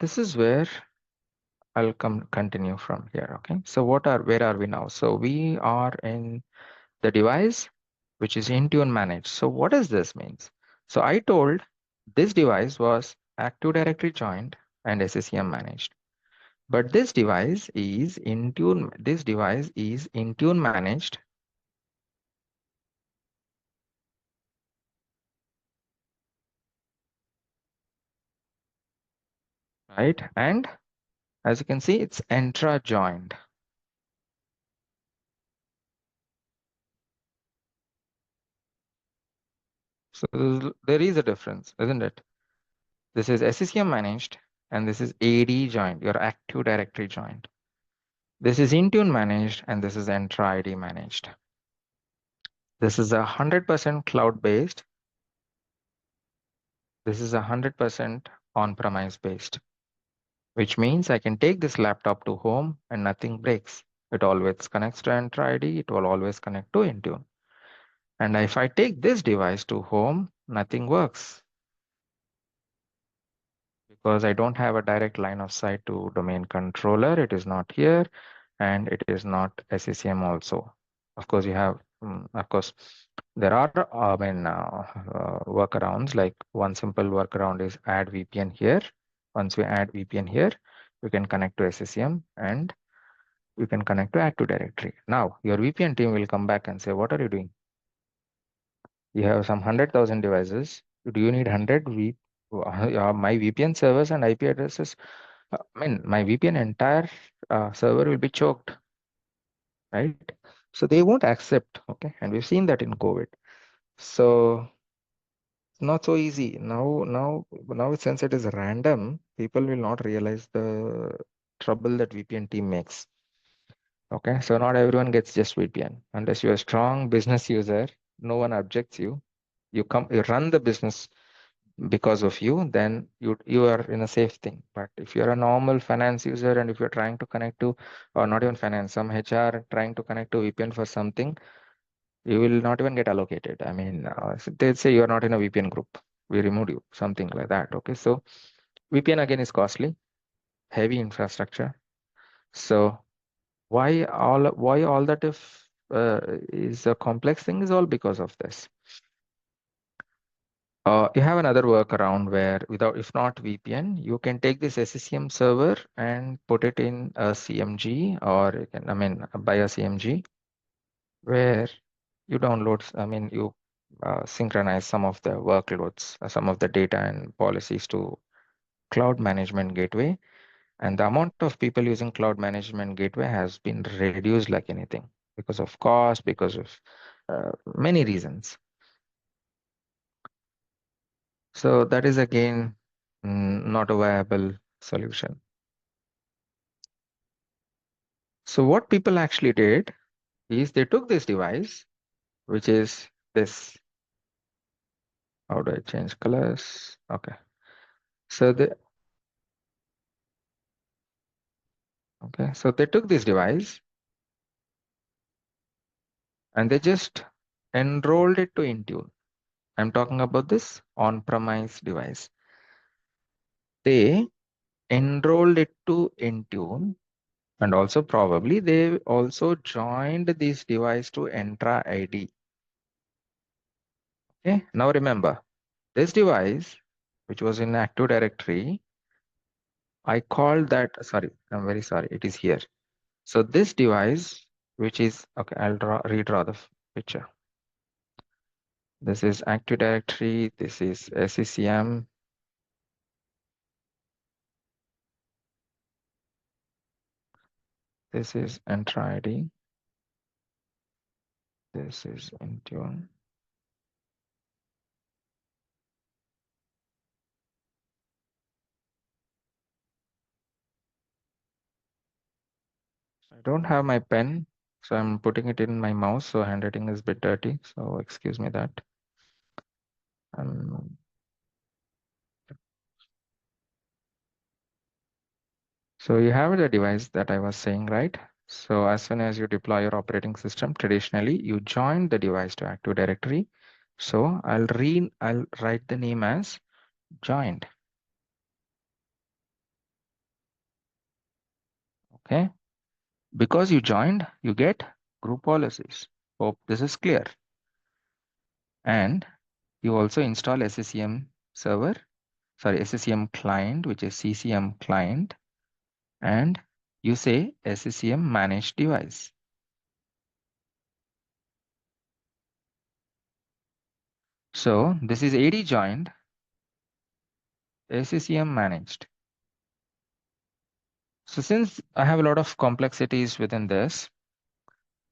this is where I'll continue from here. Okay, so where are we now? So we are in the device which is Intune managed. So what does this means? So I told this device was Active Directory joined and SCCM managed. But this device is Intune managed, right? And as you can see, it's Entra joined. So there is a difference, isn't it? This is SCCM managed and this is AD joined, your Active Directory joined. This is Intune managed and this is Entra ID managed. This is 100% cloud-based. This is 100% on-premise based, which means I can take this laptop to home and nothing breaks. It always connects to Entra ID. It will always connect to Intune. And if I take this device to home, nothing works because I don't have a direct line of sight to domain controller. It is not here, and it is not SCCM also. Of course, you have, of course, there are, workarounds. Like one simple workaround is add VPN here. Once we add VPN here, you can connect to SCCM and you can connect to Active Directory. Now, your VPN team will come back and say, what are you doing? You have some 100,000 devices. Do you need 100 my VPN servers and IP addresses? My VPN entire server will be choked, right? So they won't accept, okay? And we've seen that in COVID. So it's not so easy. Now, since it is random, people will not realize the trouble that VPN team makes. Okay, so not everyone gets just VPN. Unless you're a strong business user, no one objects you. You run the business because of you, then you are in a safe thing. But if you're a normal finance user and if you're trying to connect to, or not even finance, some HR trying to connect to VPN for something, you will not even get allocated. I mean, so they say you're not in a VPN group. We removed you, something like that. Okay, so VPN again is costly, heavy infrastructure. So why all that if is a complex thing is all because of this. You have another workaround where without, if not VPN, you can take this SCCM server and put it in a CMG, or you can, buy a CMG where you download, you synchronize some of the workloads, some of the data and policies to cloud management gateway. And the amount of people using cloud management gateway has been reduced like anything because of cost, because of many reasons. So that is again not a viable solution. So what people actually did is they took this device, which is this. How do I change colors? Okay. So they took this device and they just enrolled it to Intune. I'm talking about this on-premise device. They enrolled it to Intune, and also probably they also joined this device to Entra ID. Okay, now remember, this device, which was in Active Directory, I called that, sorry, I'm very sorry, it is here. So this device, which is, okay, I'll redraw the picture. This is Active Directory, this is SCCM. This is Entra ID. This is Intune. I don't have my pen, so I'm putting it in my mouse, so handwriting is a bit dirty, so excuse me that. Um, so you have the device that I was saying, right? So as soon as you deploy your operating system, traditionally you join the device to Active Directory. So I'll write the name as joined. Okay. Because you joined, you get group policies. Hope this is clear. And you also install SCCM server, sorry, SCCM client, which is CCM client, and you say SCCM managed device. So this is AD joined, SCCM managed. So since I have a lot of complexities within this,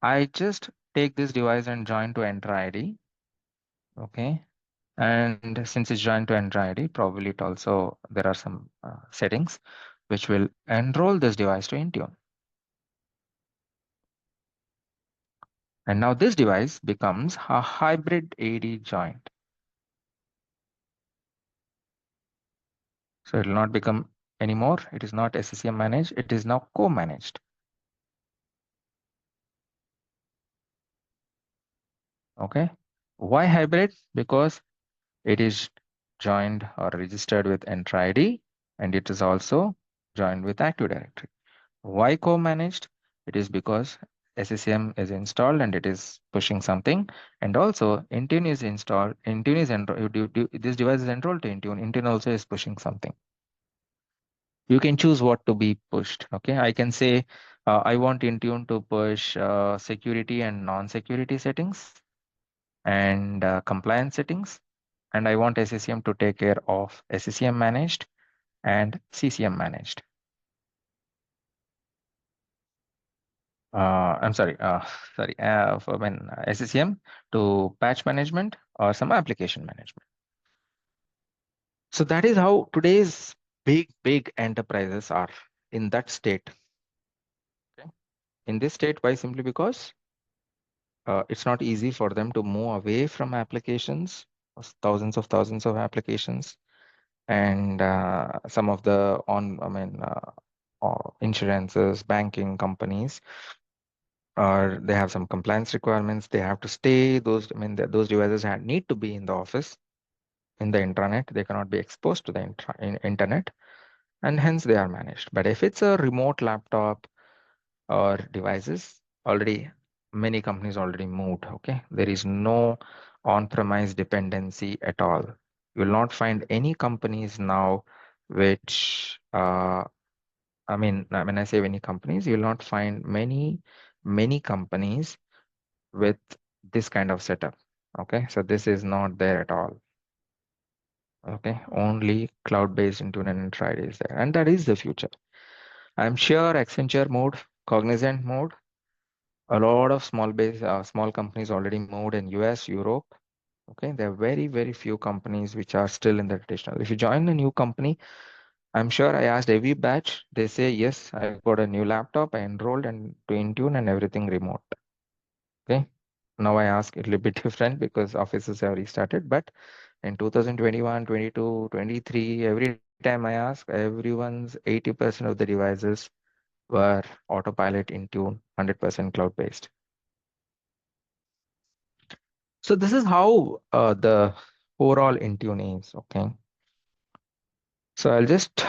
I just take this device and join to Entra ID. Okay. And since it's joined to Entra ID, probably it also, there are some settings which will enroll this device to Intune. And now this device becomes a hybrid AD joint. So it will not become anymore. It is not SCCM managed. It is now co-managed. Okay. Why hybrid? Because it is joined or registered with Entra ID, and it is also joined with Active Directory. Why co-managed? It is because SCCM is installed and it is pushing something, and also Intune is installed. Intune is this device is enrolled to Intune. Intune also is pushing something. You can choose what to be pushed. Okay, I can say I want Intune to push security and non-security settings and compliance settings, and I want SCCM to take care of SCCM managed and CCM managed. I'm sorry, for when SCCM to patch management or some application management. So that is how today's big enterprises are in that state. Okay? In this state, why? Simply because it's not easy for them to move away from applications, thousands of applications, and some of the insurances, banking companies, or they have some compliance requirements. They have to stay those. I mean, those devices need to be in the office, in the intranet. They cannot be exposed to the internet, and hence they are managed. But if it's a remote laptop or devices, already many companies already moved. Okay, there is no on-premise dependency at all. You will not find any companies now which when I say many companies, you will not find many companies with this kind of setup. Okay, so this is not there at all. Okay, only cloud-based Intune and Intride is there, and that is the future. I'm sure Accenture moved, Cognizant moved, a lot of small companies already moved in US, Europe. Okay, there are very few companies which are still in the traditional. If you join a new company, I'm sure I asked every batch, they say yes, I got a new laptop, I enrolled and to Intune and everything remote. Okay, now I ask it a little bit different because offices have restarted, but in 2021, 22, 23, every time I ask, everyone's 80% of the devices were Autopilot, Intune, 100% cloud-based. So this is how the overall Intune is, okay? So I'll just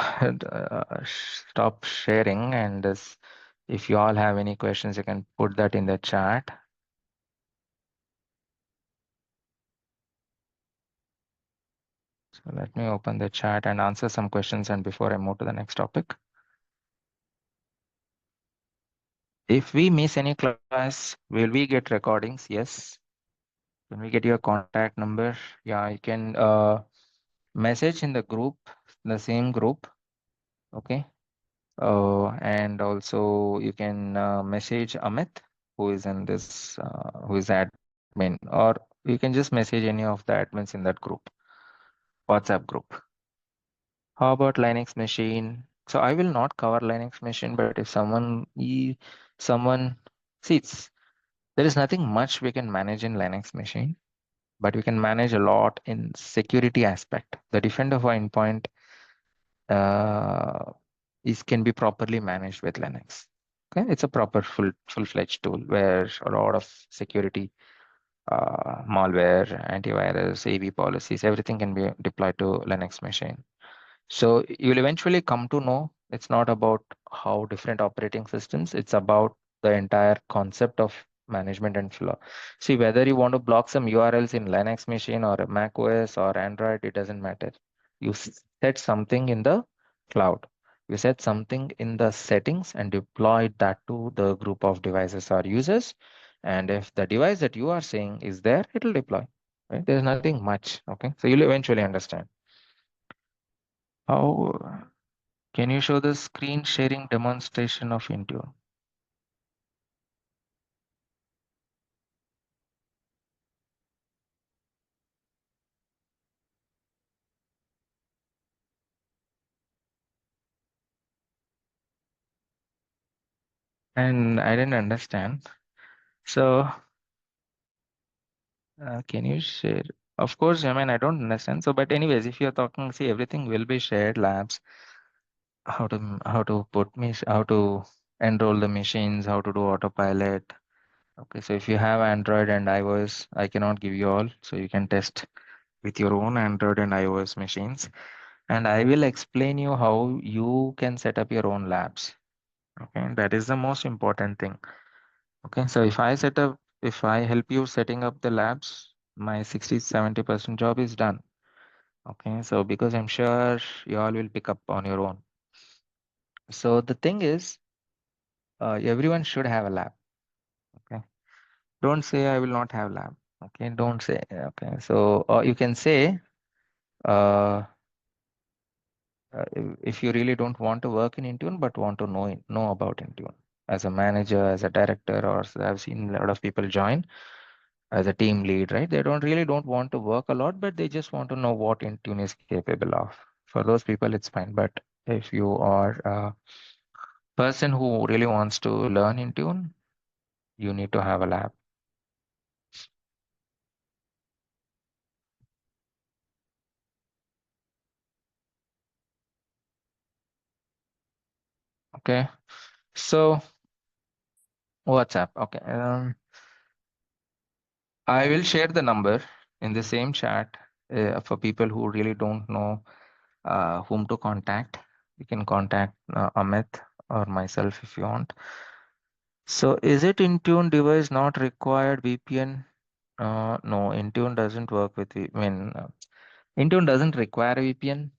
stop sharing, and if you all have any questions, you can put that in the chat. So let me open the chat and answer some questions, and before I move to the next topic. If we miss any class, will we get recordings? Yes. When we get your contact number, yeah, you can message in the group, the same group. Okay. And also you can message Amit, who is in this, who is admin, or you can just message any of the admins in that group, WhatsApp group. How about Linux machine? So I will not cover Linux machine, but if someone sees, there is nothing much we can manage in Linux machine, but we can manage a lot in security aspect. The defender for endpoint uh, is can be properly managed with Linux. Okay, it's a proper full-fledged tool where a lot of security, malware, antivirus, AV policies, everything can be deployed to Linux machine. So you'll eventually come to know it's not about how different operating systems, it's about the entire concept of management and flow. See, whether you want to block some URLs in Linux machine or a Mac OS or Android, it doesn't matter. You set something in the cloud. You set something in the settings and deploy that to the group of devices or users. And if the device that you are saying is there, it'll deploy. Right? There's nothing much. Okay. So you'll eventually understand. How can you show the screen sharing demonstration of Intune? And I didn't understand. So, can you share? Of course, I mean, I don't understand. So, but anyways, if you're talking, see, everything will be shared labs. How to put me, how to enroll the machines, how to do autopilot. Okay, so if you have Android and iOS, I cannot give you all. So you can test with your own Android and iOS machines. And I will explain you how you can set up your own labs. Okay, that is the most important thing. Okay, so if I help you setting up the labs, my 60-70% job is done. Okay, so because I'm sure you all will pick up on your own. So the thing is, everyone should have a lab. Okay, don't say I will not have lab. Okay, don't say. Okay, so you can say, uh, if you really don't want to work in Intune but want to know about Intune as a manager, as a director, or I've seen a lot of people join as a team lead, right? They don't want to work a lot, but they just want to know what Intune is capable of. For those people, it's fine. But if you are a person who really wants to learn Intune, you need to have a lab. Okay. So WhatsApp. Okay. I will share the number in the same chat for people who really don't know whom to contact. You can contact Amit or myself if you want. So is it Intune device not required VPN? No, Intune doesn't work with Intune doesn't require a VPN,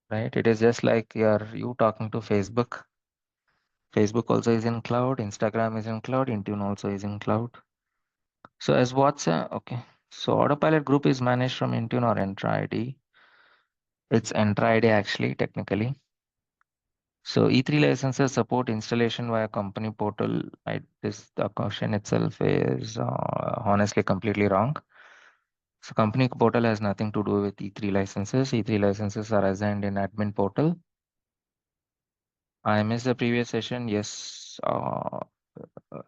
right? It is just like you talking to Facebook. Facebook also is in cloud, Instagram is in cloud, Intune also is in cloud. So as WhatsApp, okay. So Autopilot group is managed from Intune or Entra ID. It's Entra ID actually, technically. So E3 licenses support installation via company portal. The question itself is honestly completely wrong. So company portal has nothing to do with E3 licenses. E3 licenses are assigned in admin portal. I missed the previous session. Yes.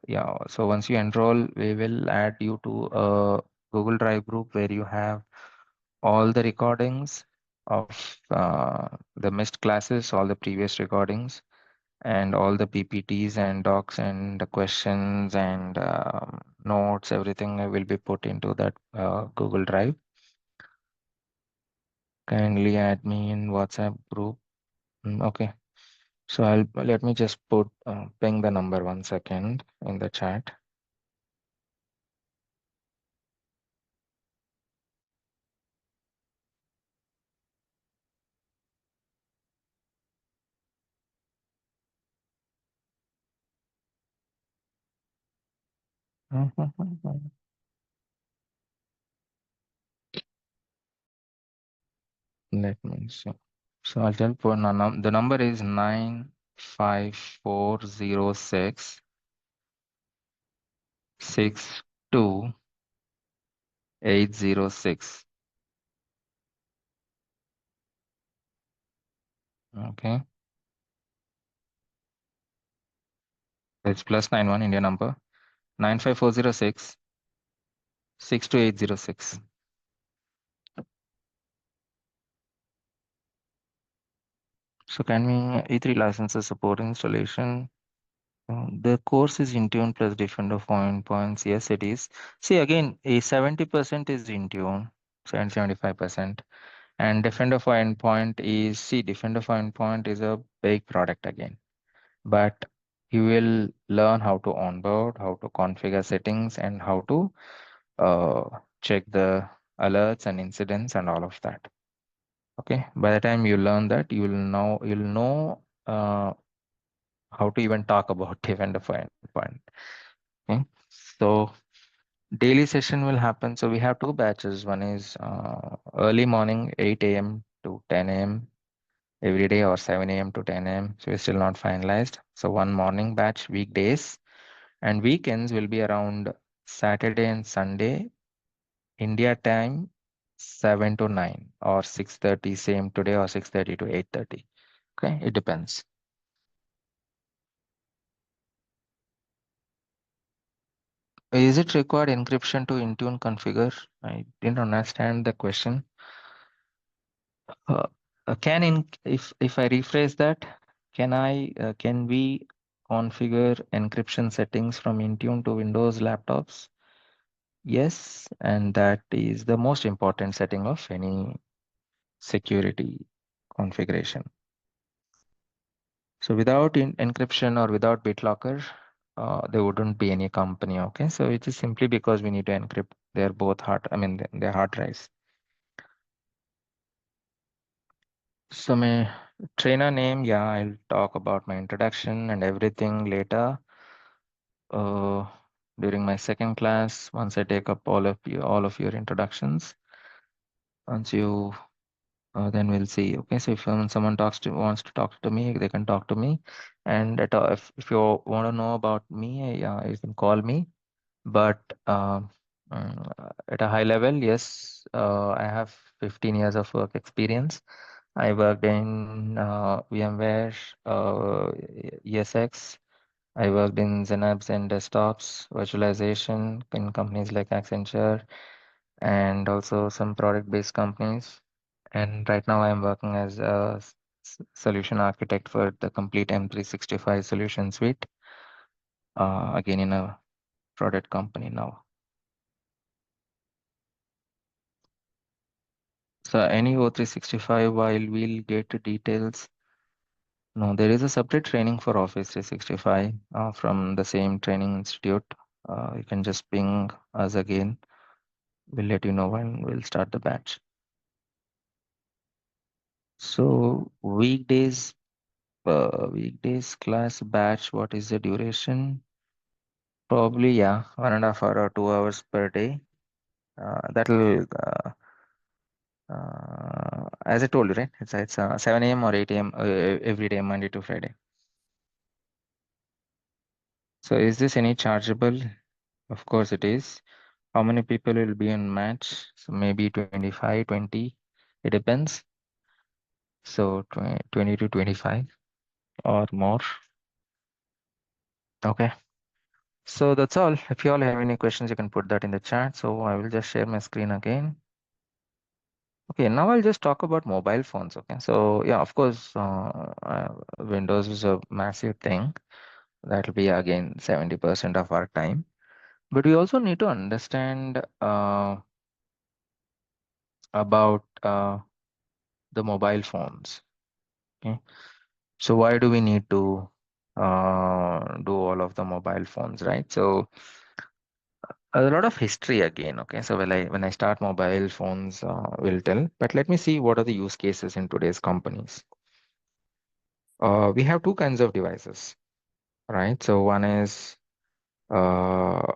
Yeah. So once you enroll, we will add you to a Google Drive group where you have all the recordings of the missed classes, all the previous recordings, and all the PPTs and docs and the questions and notes, everything will be put into that Google Drive. Kindly add me in WhatsApp group. Okay. So let me just ping the number 1 second in the chat. Let me see. So I'll tell for the number is 95406 62806. Okay. It's +91 India number. 95406 62806. So can we E3 licenses support installation? The course is Intune plus Defender points. Yes, it is. See, again, a 70% is Intune, 75%. And Defender for Endpoint is, see, Defender for Endpoint is a big product again. But you will learn how to onboard, how to configure settings, and how to check the alerts and incidents and all of that. Okay. By the time you learn that, you'll know how to even talk about Defender for Endpoint. Okay. So daily session will happen. So we have two batches. One is early morning, 8 a.m. to 10 a.m. every day, or 7 a.m. to 10 a.m. So we're still not finalized. So one morning batch weekdays, and weekends will be around Saturday and Sunday, India time, 7 to 9, or 6:30 same today, or 6:30 to 8:30. Okay, it depends. Is it required encryption to Intune configure? I didn't understand the question. Uh, if I rephrase that, can we configure encryption settings from Intune to Windows laptops? Yes, and that is the most important setting of any security configuration. So without encryption or without BitLocker, there wouldn't be any company. Okay, so it is simply because we need to encrypt their both their hard drives. So my trainer name, yeah, I'll talk about my introduction and everything later. Uh, During my second class, once I take up all of your introductions, once you then we'll see. Okay, so if someone wants to talk to me, they can talk to me. And if you want to know about me, yeah, you can call me. But at a high level, yes, I have 15 years of work experience. I worked in VMware, ESX. I worked in Synapse and desktops, virtualization in companies like Accenture, and also some product-based companies. And right now I'm working as a solution architect for the complete M365 solution suite, again in a product company now. So any O365, while we'll get to details, no, there is a separate training for Office 365 from the same training institute. You can just ping us again. We'll let you know when we'll start the batch. So weekdays class batch, what is the duration? Probably, yeah, 1.5 hour or 2 hours per day. That'll, as I told you, right? It's 7 a.m. or 8 a.m. Every day, Monday to Friday. So is this any chargeable? Of course it is. How many people will be in match? So maybe 25, 20. It depends. So 20 to 25 or more. Okay. So that's all. If you all have any questions, you can put that in the chat. So I will just share my screen again. Okay, now I'll just talk about mobile phones. Okay, so yeah, of course, Windows is a massive thing. That'll be again 70% of our time. But we also need to understand about the mobile phones. Okay, So why do we need to do all of the mobile phones, right? So a lot of history again. Okay, so when I start mobile phones, will tell. But let me see what are the use cases in today's companies. We have two kinds of devices, right? So one is uh,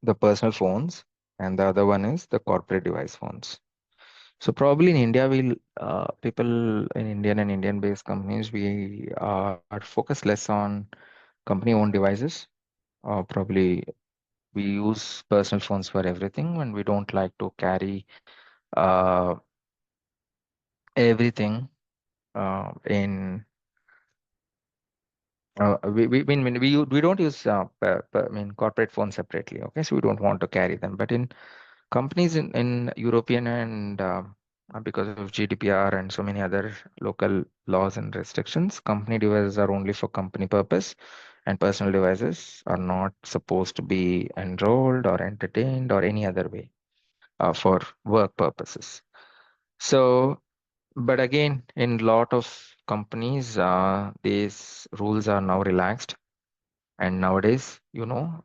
the personal phones, and the other one is the corporate device phones. So probably in India, people in Indian and Indian-based companies, we are focused less on company-owned devices. Probably we use personal phones for everything, and we don't like to carry uh, everything in. We don't use corporate phones separately. Okay, so we don't want to carry them. But in companies in European and because of GDPR and so many other local laws and restrictions, company devices are only for company purpose, and personal devices are not supposed to be enrolled or entertained or any other way for work purposes. So, but again, in lot of companies, these rules are now relaxed. And nowadays,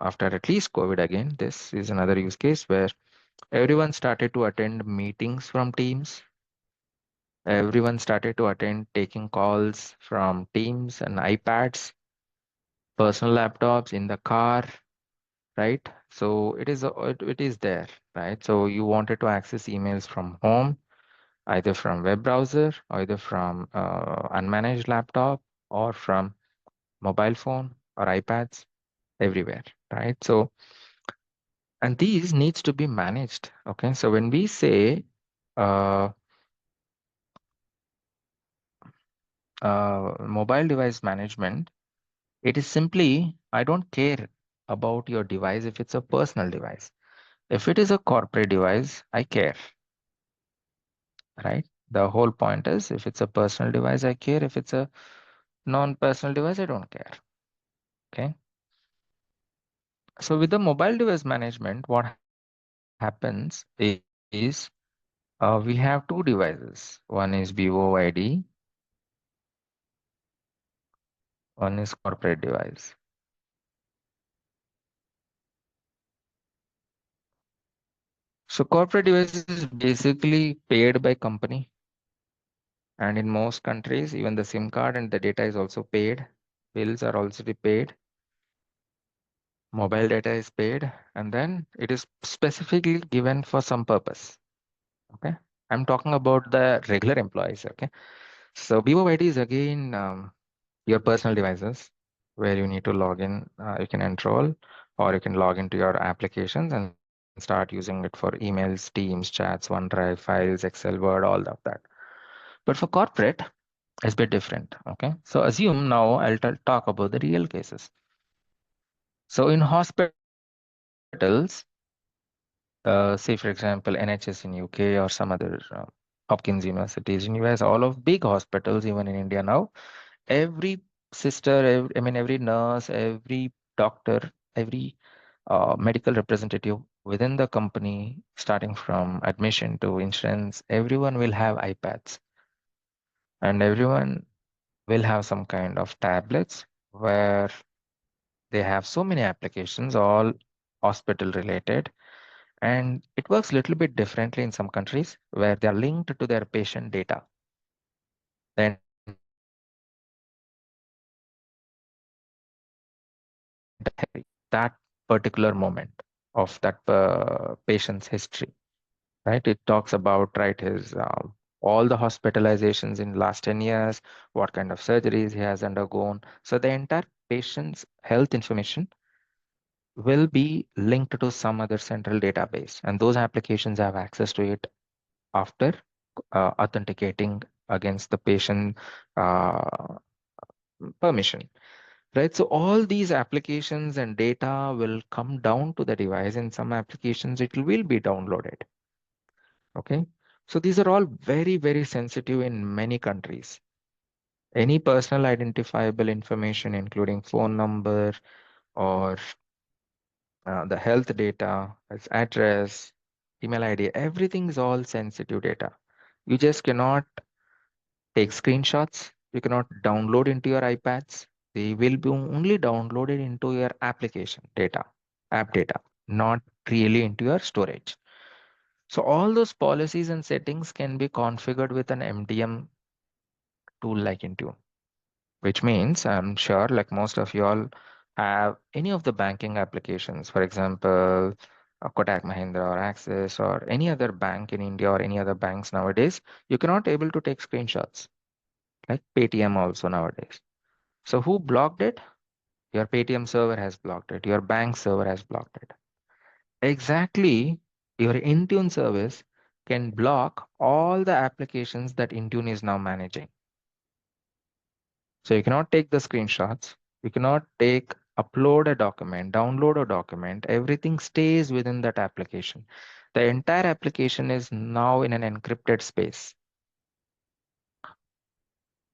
after at least COVID again, this is another use case where everyone started to attend meetings from Teams. Everyone started to attend taking calls from Teams and iPads, personal laptops in the car, right? So it is there, right? So you wanted to access emails from home, either from web browser, either from unmanaged laptop, or from mobile phone or iPads, everywhere, right? So and these needs to be managed. Okay, so when we say uh, mobile device management, it is simply, I don't care about your device if it's a personal device. If it is a corporate device, I care, right? The whole point is, if it's a personal device, I care. If it's a non-personal device, I don't care. Okay. So with the mobile device management, what happens is we have two devices. One is BOID, one is corporate device. So corporate device is basically paid by company, and in most countries, even the SIM card and the data is also paid. Bills are also paid. Mobile data is paid, and then it is specifically given for some purpose. Okay, I'm talking about the regular employees. Okay, so BOID is again your personal devices where you need to log in. You can enroll, or you can log into your applications and start using it for emails, Teams, chats, OneDrive, files, Excel, Word, all of that. But for corporate, it's a bit different. Okay, so assume now talk about the real cases. So in hospitals, say for example NHS in UK or some other Hopkins universities in US, all of big hospitals, even in India now, every sister, every nurse, every doctor, every medical representative within the company, starting from admission to insurance, everyone will have iPads, and everyone will have some kind of tablets where they have so many applications, all hospital related. And it works a little bit differently in some countries where they are linked to their patient data. The entire data of that particular moment of that patient's history, right? It talks about, right, his all the hospitalizations in last 10 years, what kind of surgeries he has undergone. So the entire patient's health information will be linked to some other central database, and those applications have access to it after authenticating against the patient uh, permission, right? So all these applications and data will come down to the device. In some applications, it will be downloaded. Okay. So these are all very, very sensitive in many countries. Any personal identifiable information, including phone number or the health data, its address, email ID, everything is all sensitive data. You just cannot take screenshots. You cannot download into your iPads. They will be only downloaded into your application data, app data, not really into your storage. So all those policies and settings can be configured with an MDM tool like Intune, which means I'm sure like most of you all have any of the banking applications, for example, Kotak Mahindra or Axis or any other bank in India or any other banks nowadays, you cannot able to take screenshots, like Paytm also nowadays. So who blocked it? Your Paytm server has blocked it. Your bank server has blocked it. Exactly, your Intune service can block all the applications that Intune is now managing. So you cannot take the screenshots, you cannot upload a document, download a document, everything stays within that application. The entire application is now in an encrypted space.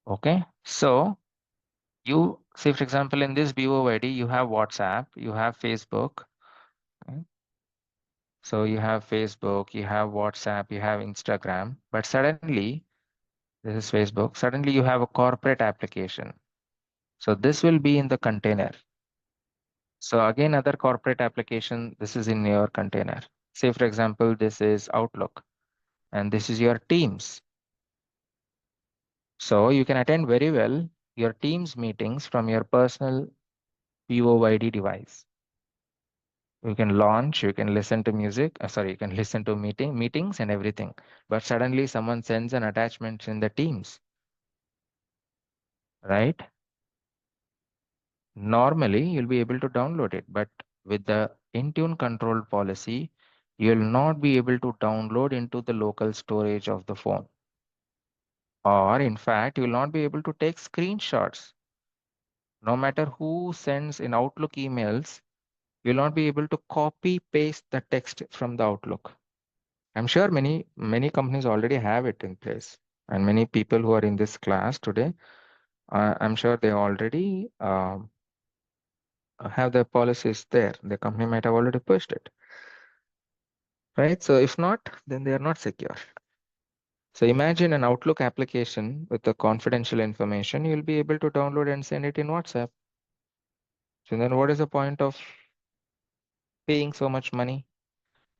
Okay, so you say, for example, in this BOID, you have WhatsApp, you have Facebook. Okay? So you have Facebook, you have WhatsApp, you have Instagram, but suddenly, this is Facebook, suddenly you have a corporate application. So this will be in the container. So again, other corporate application, this is in your container. Say, for example, this is Outlook and this is your Teams. So you can attend very well your Teams meetings from your personal BOYD device. You can launch, you can listen to music, sorry, you can listen to meetings and everything. But suddenly someone sends an attachment in the Teams, right? Normally, you'll be able to download it, but with the Intune control policy, you'll not be able to download into the local storage of the phone. Or in fact, you'll not be able to take screenshots. No matter who sends in Outlook emails, you'll not be able to copy paste the text from the Outlook. I'm sure many companies already have it in place. And many people who are in this class today, I'm sure they already have their policies there. The company might have already pushed it, right? So if not, then they are not secure. So imagine an Outlook application with the confidential information, you'll be able to download and send it in WhatsApp. So then what is the point of paying so much money?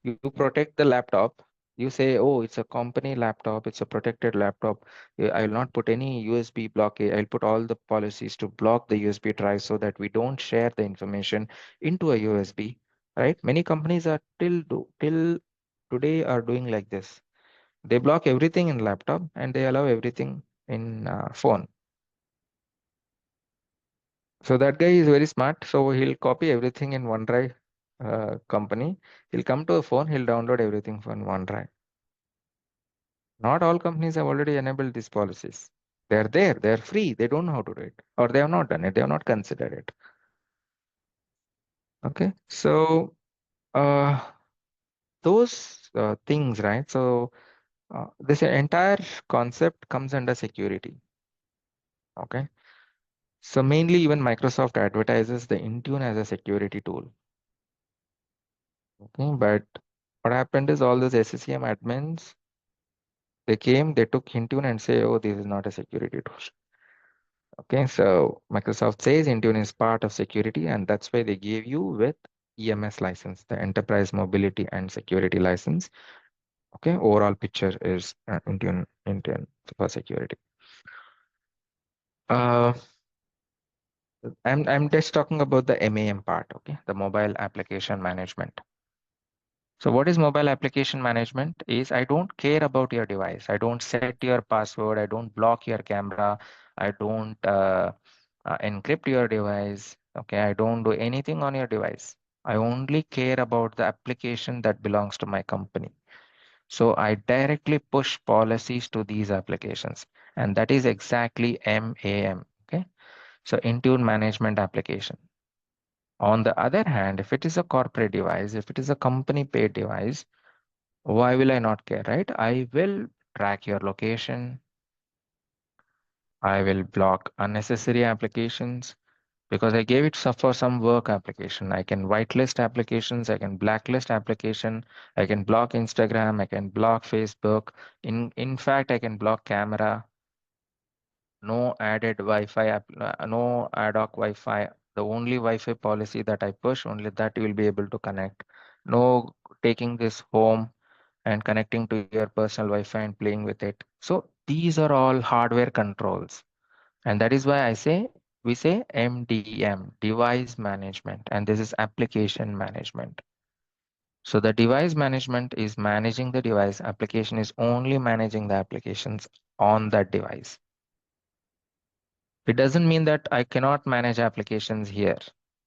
You protect the laptop. You say, oh, it's a company laptop, it's a protected laptop. I will not put any USB blockade. I'll put all the policies to block the USB drive so that we don't share the information into a USB, right? Many companies are till today are doing like this. They block everything in laptop and they allow everything in phone. So that guy is very smart. So he'll copy everything in OneDrive company. He'll come to a phone, he'll download everything from OneDrive. Not all companies have already enabled these policies. They're there, they're free, they don't know how to do it, or they have not done it, they have not considered it. Okay, so uh, those things, right? So this entire concept comes under security. Okay, so mainly even Microsoft advertises the Intune as a security tool. Okay, but what happened is all those SCCM admins, they came, they took Intune and say, oh, this is not a security tool. Okay, so Microsoft says Intune is part of security, and that's why they gave you with EMS license, the Enterprise Mobility and Security license. Okay, overall picture is Intune for security. Uh, I'm just talking about the MAM part. Okay, the mobile application management. So what is mobile application management is I don't care about your device. I don't set your password. I don't block your camera. I don't encrypt your device. Okay, I don't do anything on your device. I only care about the application that belongs to my company. So I directly push policies to these applications. And that is exactly MAM. Okay, so Intune Management Application. On the other hand, if it is a corporate device, if it is a company paid device, why will I not care, right? I will track your location. I will block unnecessary applications because I gave it for some work application. I can whitelist applications. I can blacklist application. I can block Instagram. I can block Facebook. In fact, I can block camera. no added Wi-Fi, no ad hoc Wi-Fi. The only Wi-Fi policy that I push, only that you will be able to connect. No taking this home and connecting to your personal Wi-Fi and playing with it. So these are all hardware controls. And that is why we say MDM, device management, and this is application management. So the device management is managing the device. Application is only managing the applications on that device. It doesn't mean that I cannot manage applications here.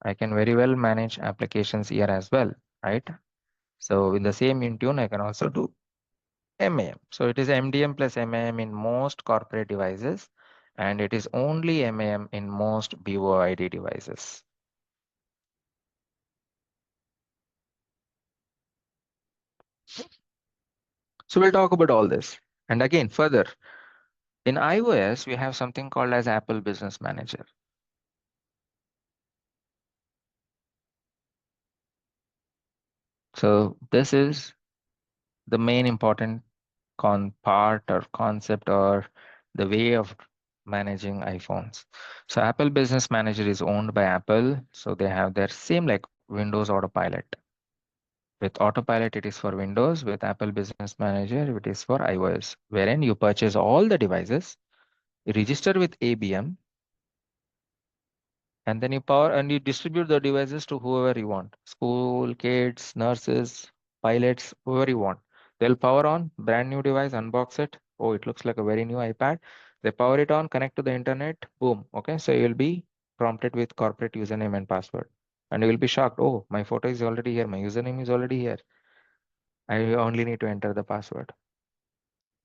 I can very well manage applications here as well, right? So in the same Intune, I can also do MAM. So it is MDM plus MAM in most corporate devices, and it is only MAM in most BOID devices. So we'll talk about all this. And again, further, in iOS, we have something called as Apple Business Manager. So this is the main important part or concept or the way of managing iPhones. So Apple Business Manager is owned by Apple. So they have their same like Windows Autopilot. With Autopilot, it is for Windows. With Apple Business Manager, it is for iOS, wherein you purchase all the devices, you register with ABM, and then you power and you distribute the devices to whoever you want. School, kids, nurses, pilots, whoever you want. They'll power on, brand new device, unbox it. Oh, it looks like a very new iPad. They power it on, connect to the internet, boom. Okay, so you'll be prompted with corporate username and password. And you will be shocked. Oh, my photo is already here. My username is already here. I only need to enter the password.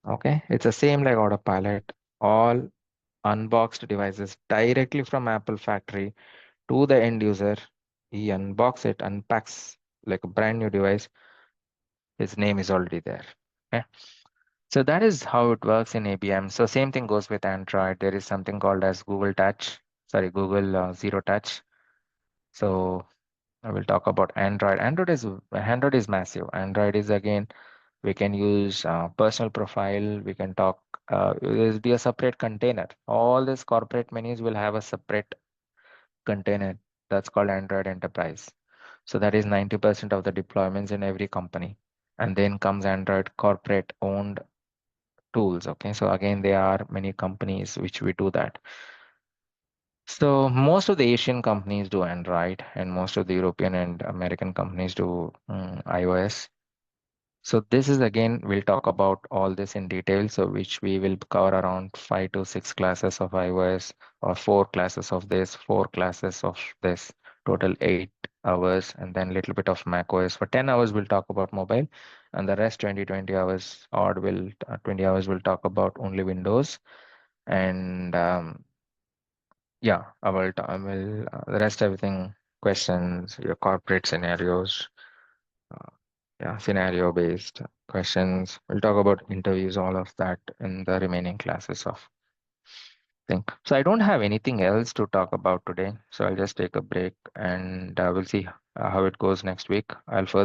Okay, it's the same like Autopilot. All unboxed devices directly from Apple factory to the end user. He unbox it, unpacks like a brand new device. His name is already there. Okay. So that is how it works in ABM. So same thing goes with Android. There is something called as Google Zero Touch. So I will talk about Android. Android is massive. Android is again we can use personal profile. We can talk. There'll be a separate container. All these corporate menus will have a separate container that's called Android Enterprise. So that is 90% of the deployments in every company. And then comes Android corporate owned tools. Okay. So again, there are many companies which we do that. So most of the Asian companies do Android, and most of the European and American companies do iOS. So this is again, we'll talk about all this in detail. So which we will cover around 5 to 6 classes of iOS or 4 classes of this, 4 classes of this, total 8 hours, and then little bit of Mac OS. For 10 hours, we'll talk about mobile, and the rest 20 hours odd will 20 hours we'll talk about only Windows. And yeah, the rest everything questions, your corporate scenarios. uh, yeah, scenario based questions. We'll talk about interviews, all of that in the remaining classes of thing. So I don't have anything else to talk about today. So I'll just take a break and we'll see how it goes next week. I'll further